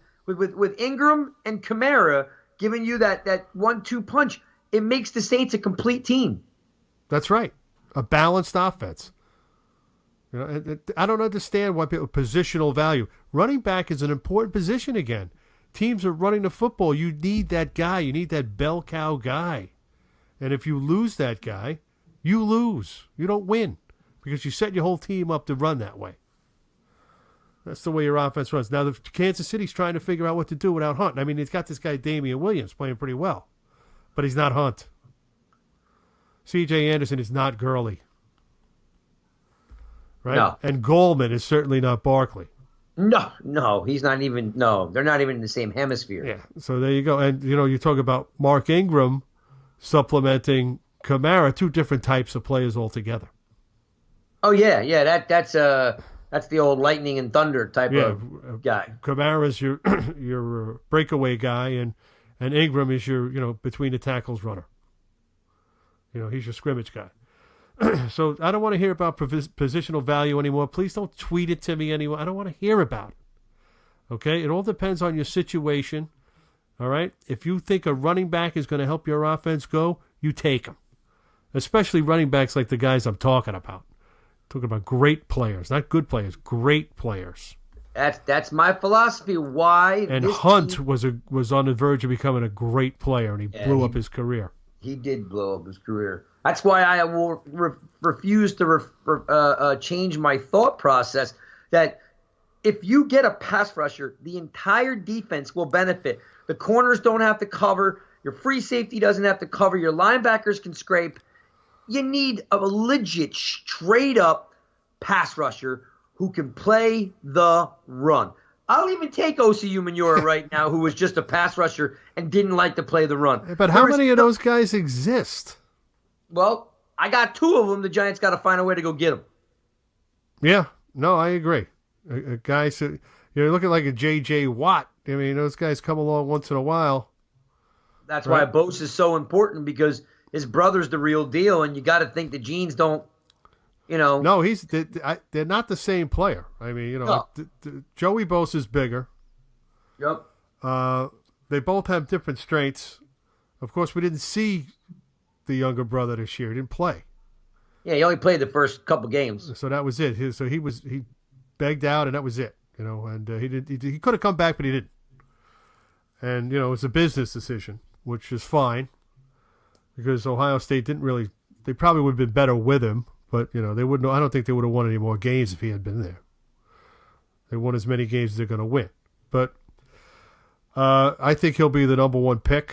Ingram and Kamara giving you that 1-2 punch, it makes the Saints a complete team. That's right. A balanced offense. I don't understand why people positional value. Running back is an important position again. Teams are running the football. You need that guy. You need that bell cow guy. And if you lose that guy, you lose. You don't win because you set your whole team up to run that way. That's the way your offense runs. Now, the Kansas City's trying to figure out what to do without Hunt. I mean, he's got this guy, Damian Williams, playing pretty well. But he's not Hunt. C.J. Anderson is not Gurley. Right? No. And Goldman is certainly not Barkley. No, he's not even. No, they're not even in the same hemisphere. Yeah, so there you go. And, you talk about Mark Ingram supplementing Kamara, 2 different types of players altogether. Oh, yeah. That's the old lightning and thunder type of guy. Kamara's your breakaway guy, and Ingram is your, between the tackles runner. He's your scrimmage guy. So I don't want to hear about positional value anymore. Please don't tweet it to me anymore. I don't want to hear about it. Okay? It all depends on your situation. All right? If you think a running back is going to help your offense go, you take him. especially running backs like the guys I'm talking about. Talking about great players, not good players, great players. That's my philosophy. Why? And Hunt was on the verge of becoming a great player, and he blew up his career. He did blow up his career. That's why I will refuse to change my thought process that if you get a pass rusher, the entire defense will benefit. The corners don't have to cover. Your free safety doesn't have to cover. Your linebackers can scrape. You need a legit, straight-up pass rusher who can play the run. I'll even take Osi Umenyiora right now, who was just a pass rusher and didn't like to play the run. But how many of those guys exist? Well, I got 2 of them. The Giants got to find a way to go get them. Yeah, no, I agree. A guy, you're looking like a J.J. Watt. I mean, those guys come along once in a while. That's why Bose is so important, because his brother's the real deal, and you got to think the genes don't. No, they're not the same player. I mean, No. Joey Bosa is bigger. Yep. They both have different strengths. Of course, we didn't see the younger brother this year. He didn't play. Yeah, he only played the first couple games. So that was it. He begged out, and that was it. And he could have come back, but he didn't. And it was a business decision, which is fine, because Ohio State didn't really. They probably would have been better with him. But, they wouldn't. I don't think they would have won any more games if he had been there. They won as many games as they're going to win. But I think he'll be the number 1 pick.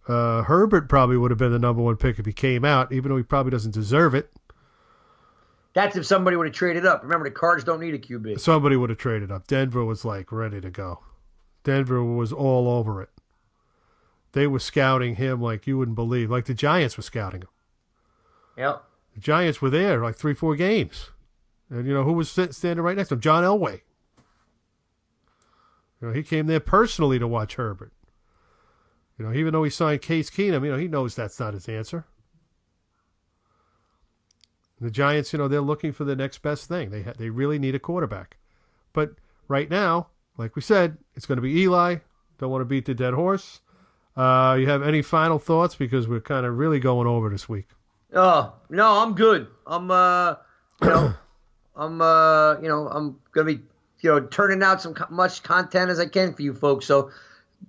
Herbert probably would have been the number 1 pick if he came out, even though he probably doesn't deserve it. That's if somebody would have traded up. Remember, the Cards don't need a QB. Somebody would have traded up. Denver was ready to go. Denver was all over it. They were scouting him like you wouldn't believe. Like the Giants were scouting him. Yep. The Giants were there 3-4 games. And, who was standing right next to him? John Elway. He came there personally to watch Herbert. Even though he signed Case Keenum, he knows that's not his answer. The Giants, they're looking for the next best thing. They really need a quarterback. But right now, like we said, it's going to be Eli. Don't want to beat the dead horse. You have any final thoughts? Because we're kind of really going over this week. Oh, no, I'm good. I'm going to be, turning out much content as I can for you folks. So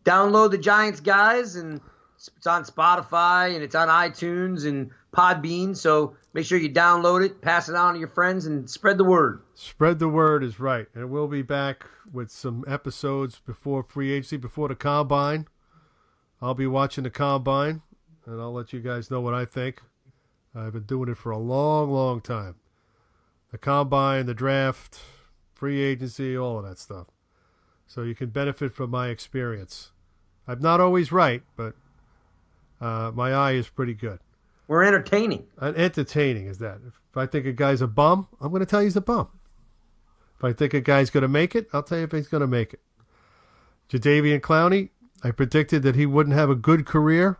download the Giants, guys, and it's on Spotify and it's on iTunes and Podbean. So make sure you download it, pass it on to your friends, and spread the word. Spread the word is right. And we'll be back with some episodes before free agency, before the Combine. I'll be watching the Combine, and I'll let you guys know what I think. I've been doing it for a long, long time. The Combine, the draft, free agency, all of that stuff. So you can benefit from my experience. I'm not always right, but my eye is pretty good. We're entertaining. Entertaining is that. If I think a guy's a bum, I'm going to tell you he's a bum. If I think a guy's going to make it, I'll tell you if he's going to make it. Jadeveon Clowney, I predicted that he wouldn't have a good career.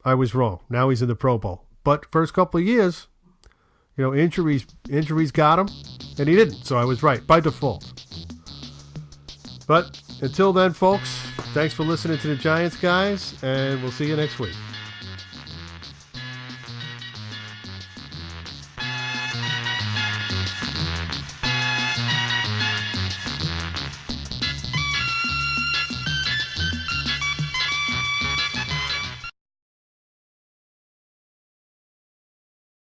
I was wrong. Now he's in the Pro Bowl. But first couple of years, injuries got him, and he didn't. So I was right by default. But until then, folks, thanks for listening to the Giants, guys, and we'll see you next week.